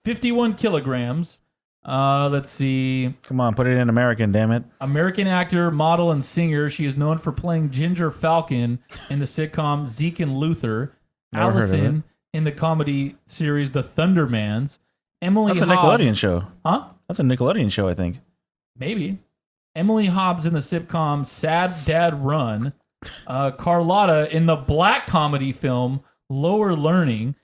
51 kilograms. Let's see. Come on, put it in American, damn it. American actor, model, and singer. She is known for playing Ginger Falcon in the sitcom Zeke and Luther. Never heard of Allison in the comedy series The Thundermans. Emily That's a Hobbs. Nickelodeon show. Huh? That's a Nickelodeon show, I think. Maybe. Emily Hobbs in the sitcom Sad Dad Run. Carlotta in the black comedy film Lower Learning.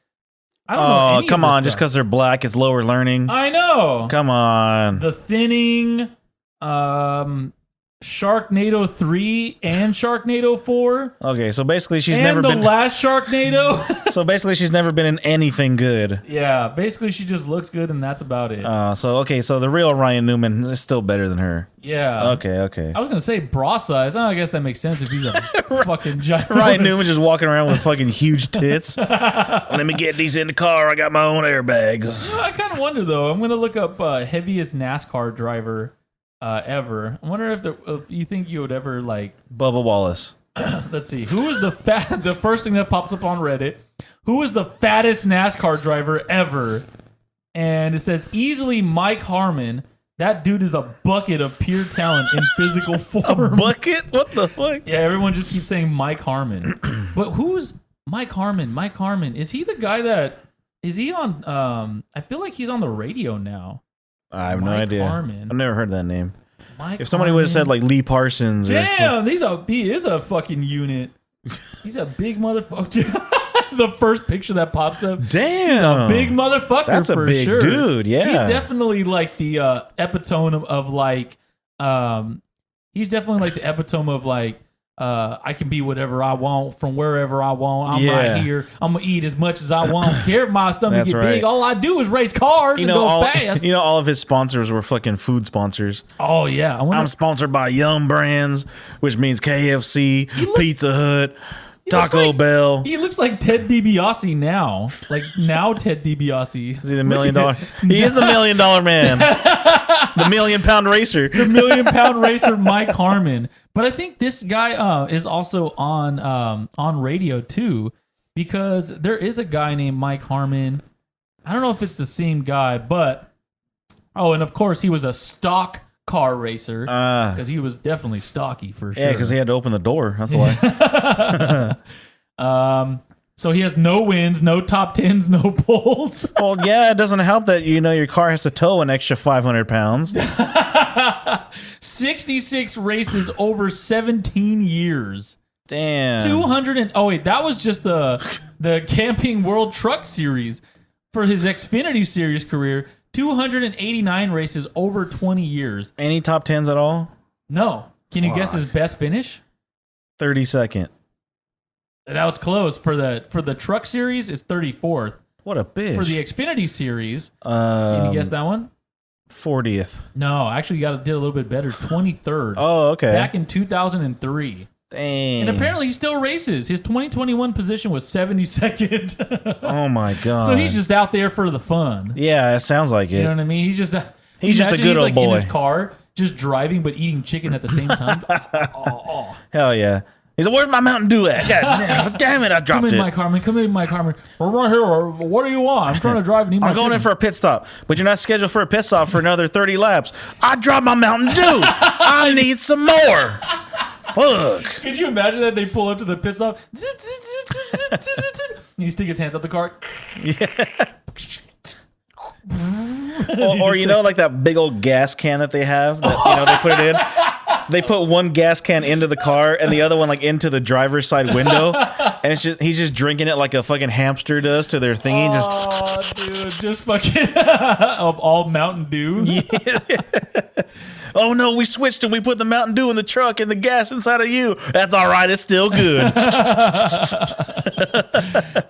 I don't know. Oh, come on. Just because they're black, it's lower learning. I know. Come on. The Thinning, Sharknado 3 and Sharknado 4. Okay, so basically she's and never the been... last Sharknado. So basically she's never been in anything good. Yeah, basically she just looks good and that's about it. So the real Ryan Newman is still better than her. Yeah. Okay. I was going to say bra size. I guess that makes sense if he's a fucking giant. Ryan Newman just walking around with fucking huge tits. Let me get these in the car. I got my own airbags. I kind of wonder, though. I'm going to look up heaviest NASCAR driver ever. I wonder if you think you would ever, like... Bubba Wallace. Let's see. Who is the first thing that pops up on Reddit? Who is the fattest NASCAR driver ever? And it says, easily Mike Harmon. That dude is a bucket of pure talent in physical form. A bucket? What the fuck? Yeah, everyone just keeps saying Mike Harmon. But who's Mike Harmon? Mike Harmon. Is he the guy that... Is he on... I feel like he's on the radio now. I have no idea. Harmon. I've never heard that name. Mike if somebody would have said like Lee Parsons, damn, he is a fucking unit. He's a big motherfucker. The first picture that pops up. Damn, he's a big motherfucker. That's a for big sure. dude. Yeah, he's definitely like the epitome of like. He's definitely like the epitome of like. I can be whatever I want from wherever I want. I'm right here. I'm gonna eat as much as I want. I don't care if my stomach That's get right. big. All I do is race cars and go fast. You know, all of his sponsors were fucking food sponsors. Oh yeah, I'm sponsored by Yum Brands, which means KFC, Pizza Hut, Taco Bell. He looks like Ted DiBiase now. Like now, Ted DiBiase. Is he the $1 million? He is the $1 million man. The £1 million racer. The £1 million racer, Mike Harmon. But I think this guy is also on radio too, because there is a guy named Mike Harmon. I don't know if it's the same guy, but and of course he was a stock car racer because he was definitely stocky for sure. Yeah, because he had to open the door. That's why. So he has no wins, no top tens, no poles. Well, yeah, it doesn't help that your car has to tow an extra 500 pounds. 66 races over 17 years. Damn. 200 that was just the Camping World Truck Series. For his Xfinity Series career, 289 races over 20 years. Any top tens at all? No. Can you guess his best finish? 32nd. That was close. For the Truck Series, it's 34th. What a bitch. For the Xfinity Series, can you guess that one? 40th. No, actually, you did a little bit better. 23rd. Oh, okay. Back in 2003. Dang. And apparently he still races. His 2021 position was 72nd. Oh my god. So he's just out there for the fun. Yeah, it sounds like it. You know what I mean? He's just a good old boy. In his car, just driving but eating chicken at the same time. Hell yeah. He's like, where's my Mountain Dew at? God damn it, I dropped it. Come in, Mike Harmon. We're right here. What do you want? I'm trying to drive and eat my I'm going in for a pit stop, but you're not scheduled for a pit stop for another 30 laps. I dropped my Mountain Dew. I need some more. Fuck. Could you imagine that they pull up to the pit stop? And he stick his hands up the car. Yeah. or like that big old gas can that they have that they put it in. They put one gas can into the car and the other one like into the driver's side window, and he's just drinking it like a fucking hamster does to their thingy. Just fucking all Mountain Dew. Yeah. Oh no, we switched and we put the Mountain Dew in the truck and the gas inside of you. That's all right. It's still good.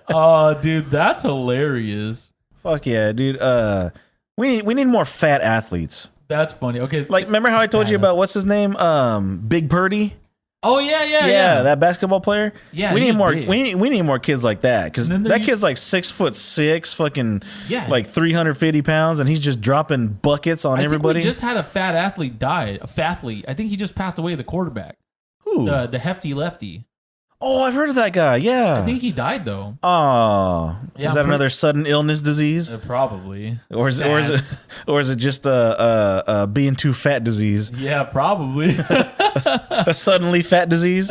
Oh, dude, that's hilarious. Fuck yeah, dude. We need more fat athletes. That's funny. Okay, like remember how I told you about what's his name? Big Purdy. Oh yeah. That basketball player. Yeah, we need more. We need more kids like that because that kid's like 6'6", fucking like 350 pounds, and he's just dropping buckets on everybody. We just had a fat athlete die. A fathlete. I think he just passed away. The quarterback. Who? The hefty lefty. Oh, I've heard of that guy. Yeah. I think he died though. Oh, Yeah, is that another sudden illness disease, Probably. or is it just a being too fat disease? Yeah, probably. A suddenly fat disease?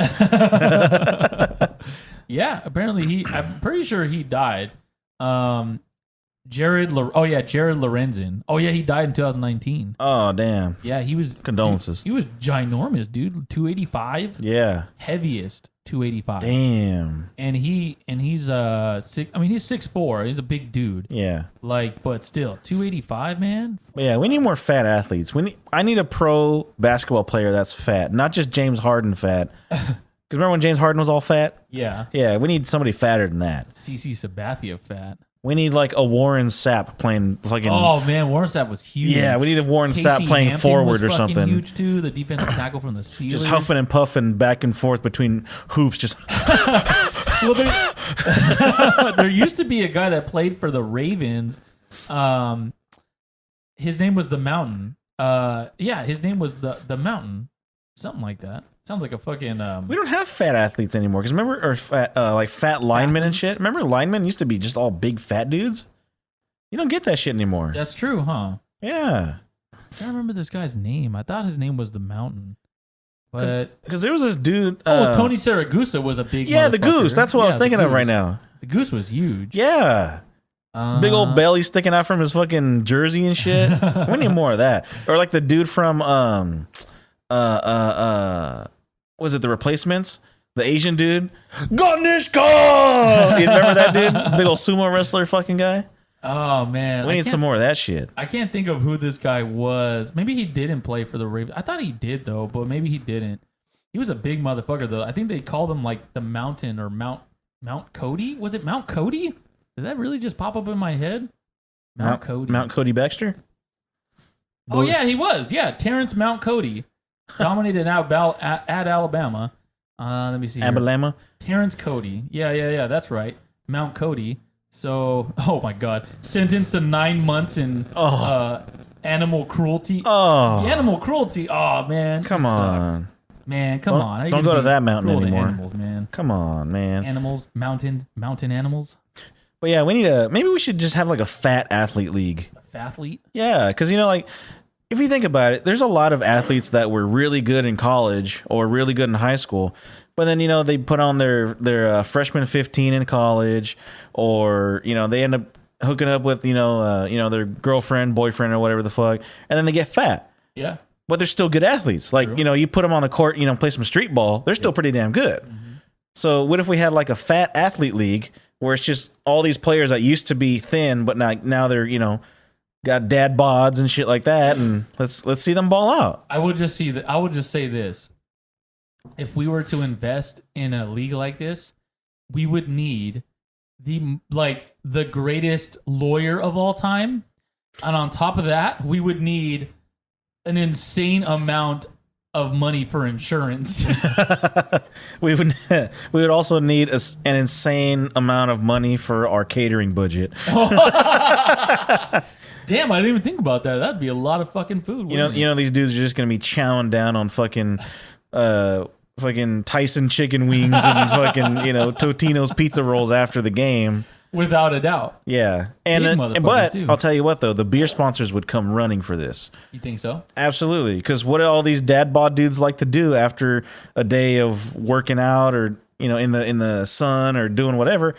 Yeah, apparently I'm pretty sure he died. Jared Lorenzen. Oh yeah, he died in 2019. Oh, damn. Yeah, he was Condolences. He was ginormous, dude. 285. Yeah. Heaviest 285. Damn. And he's he's 6'4". He's a big dude. Yeah. Like, but still 285, man. Yeah, we need more fat athletes. I need a pro basketball player that's fat, not just James Harden fat. Because remember when James Harden was all fat? Yeah. Yeah, we need somebody fatter than that. CC Sabathia fat. We need like a Warren Sapp playing fucking. Oh man, Warren Sapp was huge. Yeah, we need a Warren Casey Sapp playing Hampton forward was or fucking something. Huge too. The defensive tackle from the Steelers. Just huffing and puffing back and forth between hoops. Just. Well, there used to be a guy that played for the Ravens. His name was the Mountain. His name was the Mountain. Something like that. Sounds like a fucking. We don't have fat athletes anymore. Because remember, or fat linemen and shit. Remember, linemen used to be just all big fat dudes. You don't get that shit anymore. That's true, huh? Yeah. I can't remember this guy's name. I thought his name was the Mountain. But because there was this dude. Tony Saragusa was a big. Yeah, the motherfucker. Goose. That's what I was thinking of right now. The Goose was huge. Yeah. Big old belly sticking out from his fucking jersey and shit. We need more of that. Or like the dude from was it The Replacements? The Asian dude? Ganishka! You remember that dude? Big old sumo wrestler fucking guy? Oh man. We need some more of that shit. I can't think of who this guy was. Maybe he didn't play for the Ravens. I thought he did though, but maybe he didn't. He was a big motherfucker though. I think they called him like the Mountain or Mount Cody. Was it Mount Cody? Did that really just pop up in my head? Mount Cody. Mount Cody Baxter? Oh yeah, he was. Yeah, Terrence Mount Cody dominated at Alabama. Let me see. Here. Alabama? Terrence Cody. Yeah. That's right. Mount Cody. So, oh my God, sentenced to 9 months in animal cruelty. Oh, Animal cruelty. Oh man, come on, man, come on. How you don't gonna go to be that mountain cruel to anymore. Animals, man. Come on, man. Animals, mountain animals. But yeah, maybe we should just have like a fat athlete league. Fathlete. Yeah, because like if you think about it, there's a lot of athletes that were really good in college or really good in high school, but then they put on their freshman 15 in college, or they end up hooking up with their girlfriend, boyfriend, or whatever the fuck, and then they get fat. Yeah. But they're still good athletes. Like you put them on the court, play some street ball, they're still pretty damn good. Mm-hmm. So what if we had like a fat athlete league where it's just all these players that used to be thin, but now they're got dad bods and shit like that, and let's see them ball out. I would just say this: if we were to invest in a league like this, we would need the greatest lawyer of all time, and on top of that, we would need an insane amount of money for insurance. we would also need an insane amount of money for our catering budget. Damn, I didn't even think about that. That'd be a lot of fucking food. These dudes are just gonna be chowing down on fucking Tyson chicken wings and fucking Totino's pizza rolls after the game. Without a doubt. Yeah, but I'll tell you what though, the beer sponsors would come running for this. You think so? Absolutely, because what do all these dad bod dudes like to do after a day of working out or in the sun or doing whatever?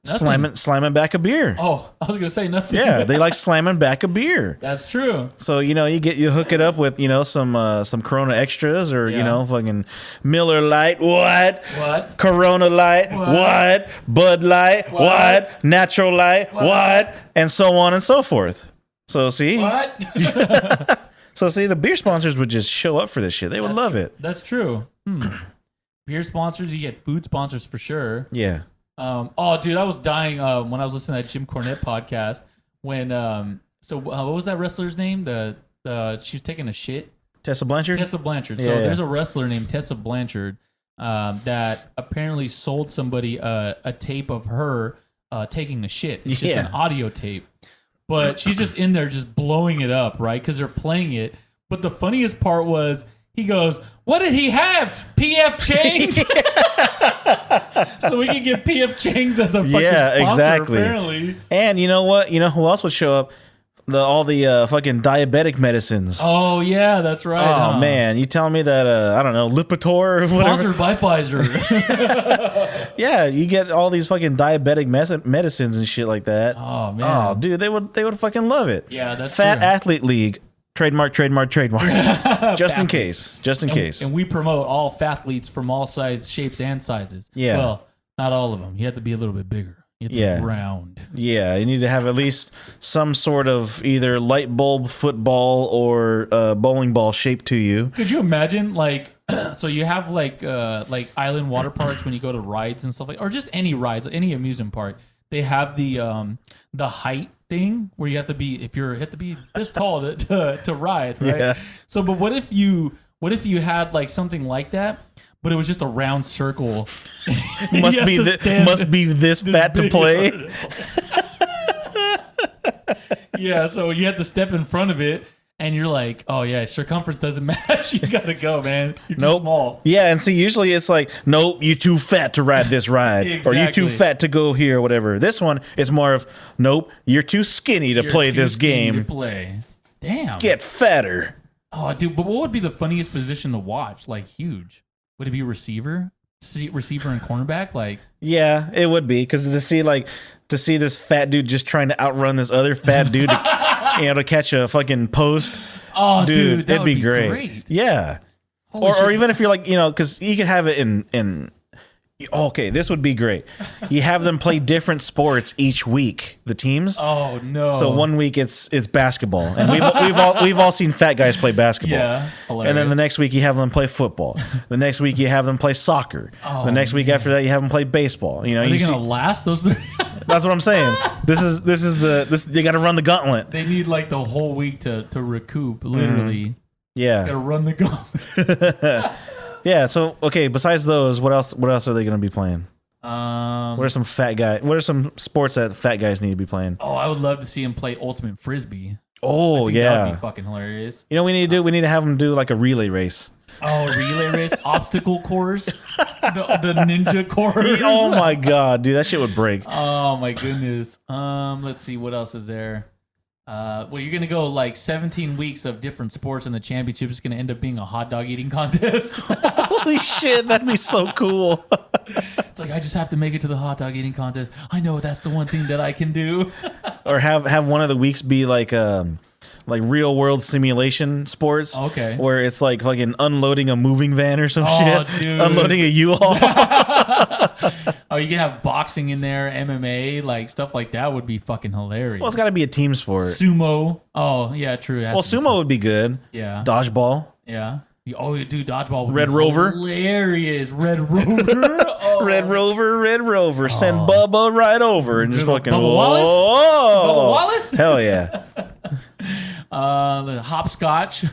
Slamming back a beer. Oh, I was gonna say nothing. Yeah, they like slamming back a beer. That's true. So you hook it up with some Corona extras or fucking Miller Lite. What? Corona Light. What? Bud Light. What? Natural Light. What? And so on and so forth. So see. What? So see, the beer sponsors would just show up for this shit. They would love it. That's true. Beer sponsors, you get food sponsors for sure. Yeah. Dude, I was dying when I was listening to that Jim Cornette podcast. When what was that wrestler's name? She was taking a shit. Tessa Blanchard. Yeah, so there's a wrestler named Tessa Blanchard that apparently sold somebody a tape of her taking a shit. It's just an audio tape, but she's just in there just blowing it up, right? Because they're playing it. But the funniest part was He goes, what did he have? PF Chang's? So we can get PF Chang's as a fucking sponsor, exactly. apparently. And you know what? You know who else would show up? All the fucking diabetic medicines. Oh, yeah, that's right. Oh, man. You telling me that, I don't know, Lipitor or whatever? Sponsored by Pfizer. Yeah, you get all these fucking diabetic medicines and shit like that. Oh, man. Oh, dude, they would fucking love it. Yeah, that's Fat true. Athlete League. Trademark. Just in case. And we promote all Fathletes from all sizes, shapes, and sizes. Yeah. Well, not all of them. You have to be a little bit bigger. You have to be round. Yeah, you need to have at least some sort of either light bulb football or bowling ball shape to you. Could you imagine, like, so you have like island water parks when you go to rides and stuff like, or just any rides, any amusement park. They have the height thing where you have to be this tall to ride, right? Yeah. So, but what if you had like something like that? But it was just a round circle. must be this fat to play. Yeah, so you have to step in front of it, and you're like, oh yeah, circumference doesn't match. You gotta go, man. You're too small. Yeah, and see, usually it's like, nope, you too fat to ride this ride, or you too Exactly. fat to go here, or whatever. This one, it's more of, nope, you're too skinny to play Too this skinny to game. play. Damn. Get fatter. Oh, dude, but what would be the funniest position to watch? Like, huge. Would it be receiver? Receiver and cornerback? Like, Yeah, it would be, because to see this fat dude just trying to outrun this other fat dude to, to catch a fucking post. oh, dude, that it'd would be great. Yeah. Holy Or shit. even if you're like, because you could have it in. Okay, this would be great. You have them play different sports each week. The teams. Oh no! So 1 week it's basketball, and we've all seen fat guys play basketball. Yeah, hilarious. And then the next week you have them play football. The next week you have them play soccer. The next week after that you have them play baseball. Are they gonna last those three? That's what I'm saying. This is they got to run the gauntlet. They need like the whole week to recoup. Literally, Yeah. gotta run the gauntlet. Yeah. So okay. Besides those, what else are they going to be playing? What are some sports that fat guys need to be playing? Oh, I would love to see him play ultimate frisbee. Oh That would yeah. be fucking hilarious. You know what we need to do? We need to have them do like a relay race. Oh, relay race, obstacle course, the ninja course. Oh my god, dude, that shit would break. Oh my goodness. Let's see what else is there. Well, you're gonna go like 17 weeks of different sports, and the championship is gonna end up being a hot dog eating contest. Holy shit, that'd be so cool. It's like I just have to make it to the hot dog eating contest. I know that's the one thing that I can do. Or have one of the weeks be like real world simulation sports. Okay. Where it's like fucking unloading a moving van or some Oh, shit. dude. Unloading a U-Haul. Oh, you can have boxing in there, MMA, like stuff like that would be fucking hilarious. Well, it's got to be a team sport. Sumo. Oh, yeah, true. Well, sumo would be good. Yeah. Dodgeball. Yeah. Oh, dude, dodgeball would Red be Rover. hilarious. Red Rover. Oh. Red Rover. Send Bubba right over and just fucking. Bubba Wallace? Whoa. Bubba Wallace? Hell yeah. The hopscotch.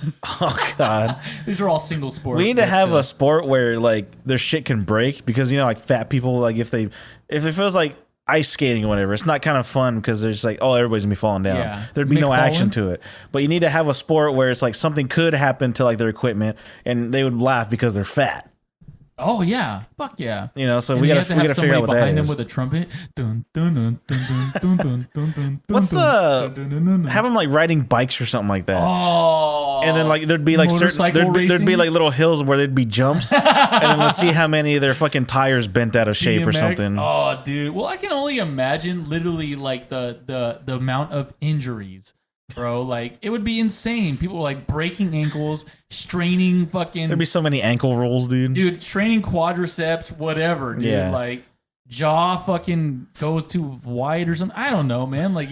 Oh god. These are all single sports. We need to but have still. a sport where like their shit can break, because like fat people, like if it feels like ice skating or whatever, it's not kind of fun because there's like, oh, everybody's gonna be falling down. Yeah. There'd be Mick no action Folland? to it. But you need to have a sport where it's like something could happen to like their equipment and they would laugh because they're fat. Oh yeah, fuck yeah. So And we then gotta you have to have figure out what that behind them is. with a trumpet. Dun, dun, dun, dun, dun, dun, dun, dun, What's dun, dun, dun, dun, dun. Have them like riding bikes or something like that. Oh, And then like there'd be like motorcycle there'd be racing? like little hills where there'd be jumps, and then let's see how many of their fucking tires bent out of shape or BMX? something. Oh, dude. Well, I can only imagine literally like the amount of injuries, bro. Like it would be insane. People were like breaking ankles, straining fucking. There'd be so many ankle rolls, dude, straining quadriceps, whatever, dude. Yeah. Like jaw fucking goes too wide or something. I don't know, man. Like,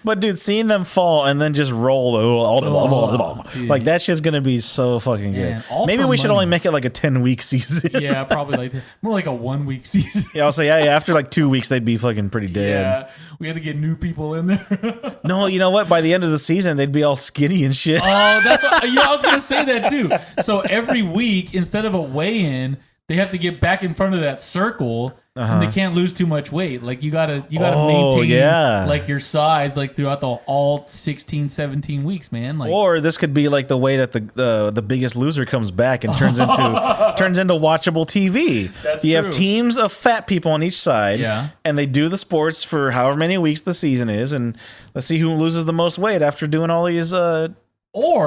But dude, seeing them fall and then just roll, dude. like that shit's gonna be so fucking Man, good. all Maybe for we should money. only make it like a 10-week season. yeah, probably like more like a 1 week season. Yeah, I'll say yeah. After like 2 weeks, they'd be fucking pretty dead. Yeah, we had to get new people in there. No, you know what? By the end of the season, they'd be all skinny and shit. Oh, that's what, I was gonna say that too. So every week, instead of a weigh-in, they have to get back in front of that circle. And they can't lose too much weight. Like you gotta maintain like your size like throughout all 16, 17 weeks, man. Like, or this could be like the way that the Biggest Loser comes back and turns into watchable TV. That's you true. have teams of fat people on each side, and they do the sports for however many weeks the season is, and let's see who loses the most weight after doing all these or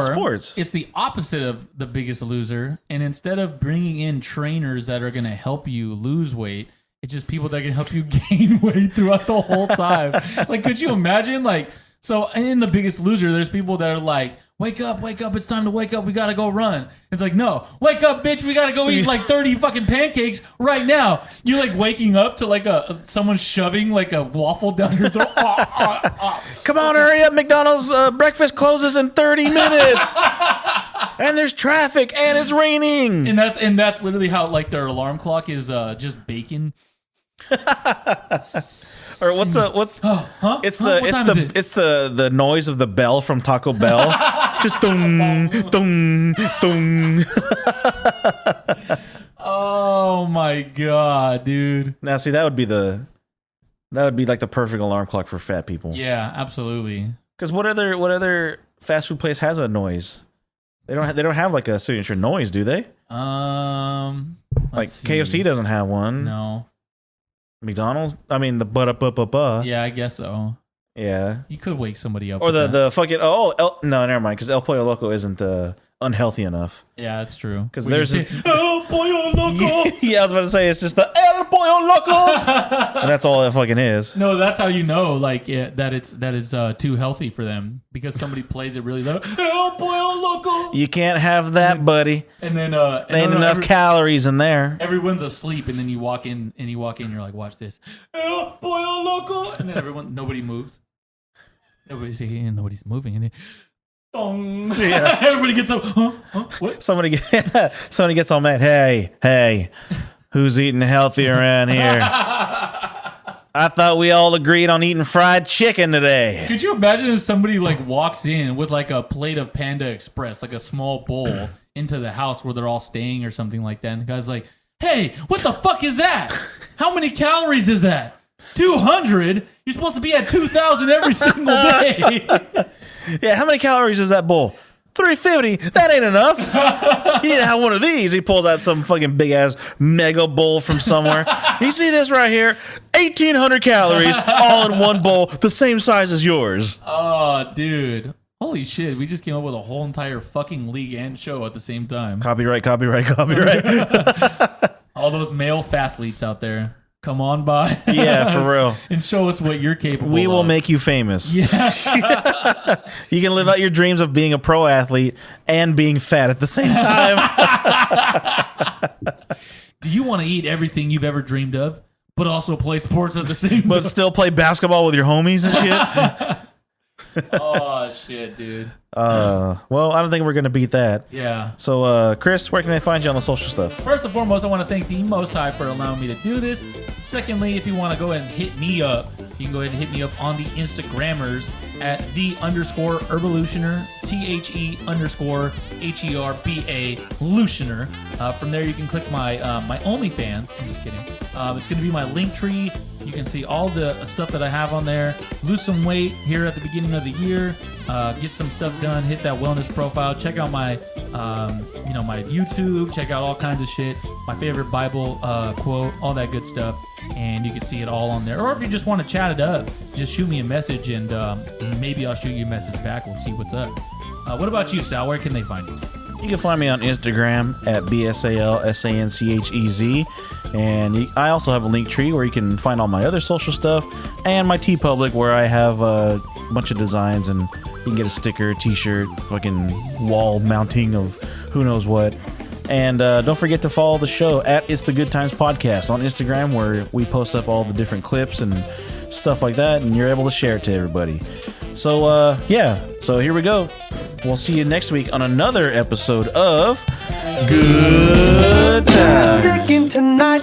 sports. It's the opposite of the Biggest Loser, and instead of bringing in trainers that are going to help you lose weight, it's just people that can help you gain weight throughout the whole time. Like, could you imagine? Like, so in the Biggest Loser, there's people that are like, wake up, it's time to wake up, we gotta go run. It's like, no, wake up, bitch, we gotta go eat like 30 fucking pancakes right now. You're like waking up to like someone shoving like a waffle down your throat. Come on, hurry up, McDonald's breakfast closes in 30 minutes. And there's traffic and it's raining. And that's literally how like their alarm clock is just bacon. Or it's the noise of the bell from Taco Bell. Just dong dong dong. Oh my god, dude. Now see that would be like the perfect alarm clock for fat people. Yeah, absolutely. Because what other fast food place has a noise? They don't have like a signature noise, do they? Like KFC doesn't have one. No. McDonald's? I mean the ba-da-ba-ba-ba. Yeah, I guess so. Yeah. You could wake somebody up. Or the fucking no, never mind, because El Pollo Loco isn't unhealthy enough. Yeah, that's true. Because there's El Pollo Loco. Yeah, I was about to say it's just the El Pollo Loco. And that's all it fucking is. No, that's how you know like that it's too healthy for them, because somebody plays it really loud. El Pollo Loco. You can't have that, buddy. And then there ain't enough calories in there. Everyone's asleep, and then you walk in, you're like, watch this. El Pollo Loco. And then nobody moves. Nobody's moving. And yeah. Everybody gets up. Huh? What? Somebody gets all mad. Hey, who's eating healthy around here? I thought we all agreed on eating fried chicken today. Could you imagine if somebody like walks in with like a plate of Panda Express, like a small bowl, into the house where they're all staying or something like that, and the guy's like, hey, what the fuck is that? How many calories is that? 200? You're supposed to be at 2,000 every single day. Yeah, how many calories is that bowl? 350. That ain't enough. You need to have one of these. He pulls out some fucking big ass mega bowl from somewhere. You see this right here? 1,800 calories all in one bowl, the same size as yours. Oh, dude. Holy shit. We just came up with a whole entire fucking league and show at the same time. Copyright. All those male FAtletes out there. Come on by. Yeah, for real. And show us what you're capable of. We will make you famous. Yeah. You can live out your dreams of being a pro athlete and being fat at the same time. Do you want to eat everything you've ever dreamed of, but also play sports at the same time? But still play basketball with your homies and shit? Oh, shit, dude. Well, I don't think we're going to beat that. Yeah. So, Chris, where can they find you on the social stuff? First and foremost, I want to thank the Most High for allowing me to do this. Secondly, if you want to go ahead and hit me up, you can go ahead and hit me up on the Instagrammers at _Herbalutioner, THE_HERBA Lutioner. From there, you can click my OnlyFans. I'm just kidding. It's going to be my link tree. You can see all the stuff that I have on there. Lose some weight here at the beginning of the year. Get some stuff done. Hit that wellness profile. Check out my, my YouTube. Check out all kinds of shit. My favorite Bible quote. All that good stuff. And you can see it all on there. Or if you just want to chat it up, just shoot me a message, and maybe I'll shoot you a message back. We'll see what's up. What about you, Sal? Where can they find you? You can find me on Instagram at BSALSANCHEZ. And I also have a link tree where you can find all my other social stuff, and my TeePublic where I have a bunch of designs, and you can get a sticker, t-shirt, fucking wall mounting of who knows what. And don't forget to follow the show at It's the Good Times Podcast on Instagram, where we post up all the different clips and stuff like that, and you're able to share it to everybody. So, so here we go. We'll see you next week on another episode of Good Times. Tonight.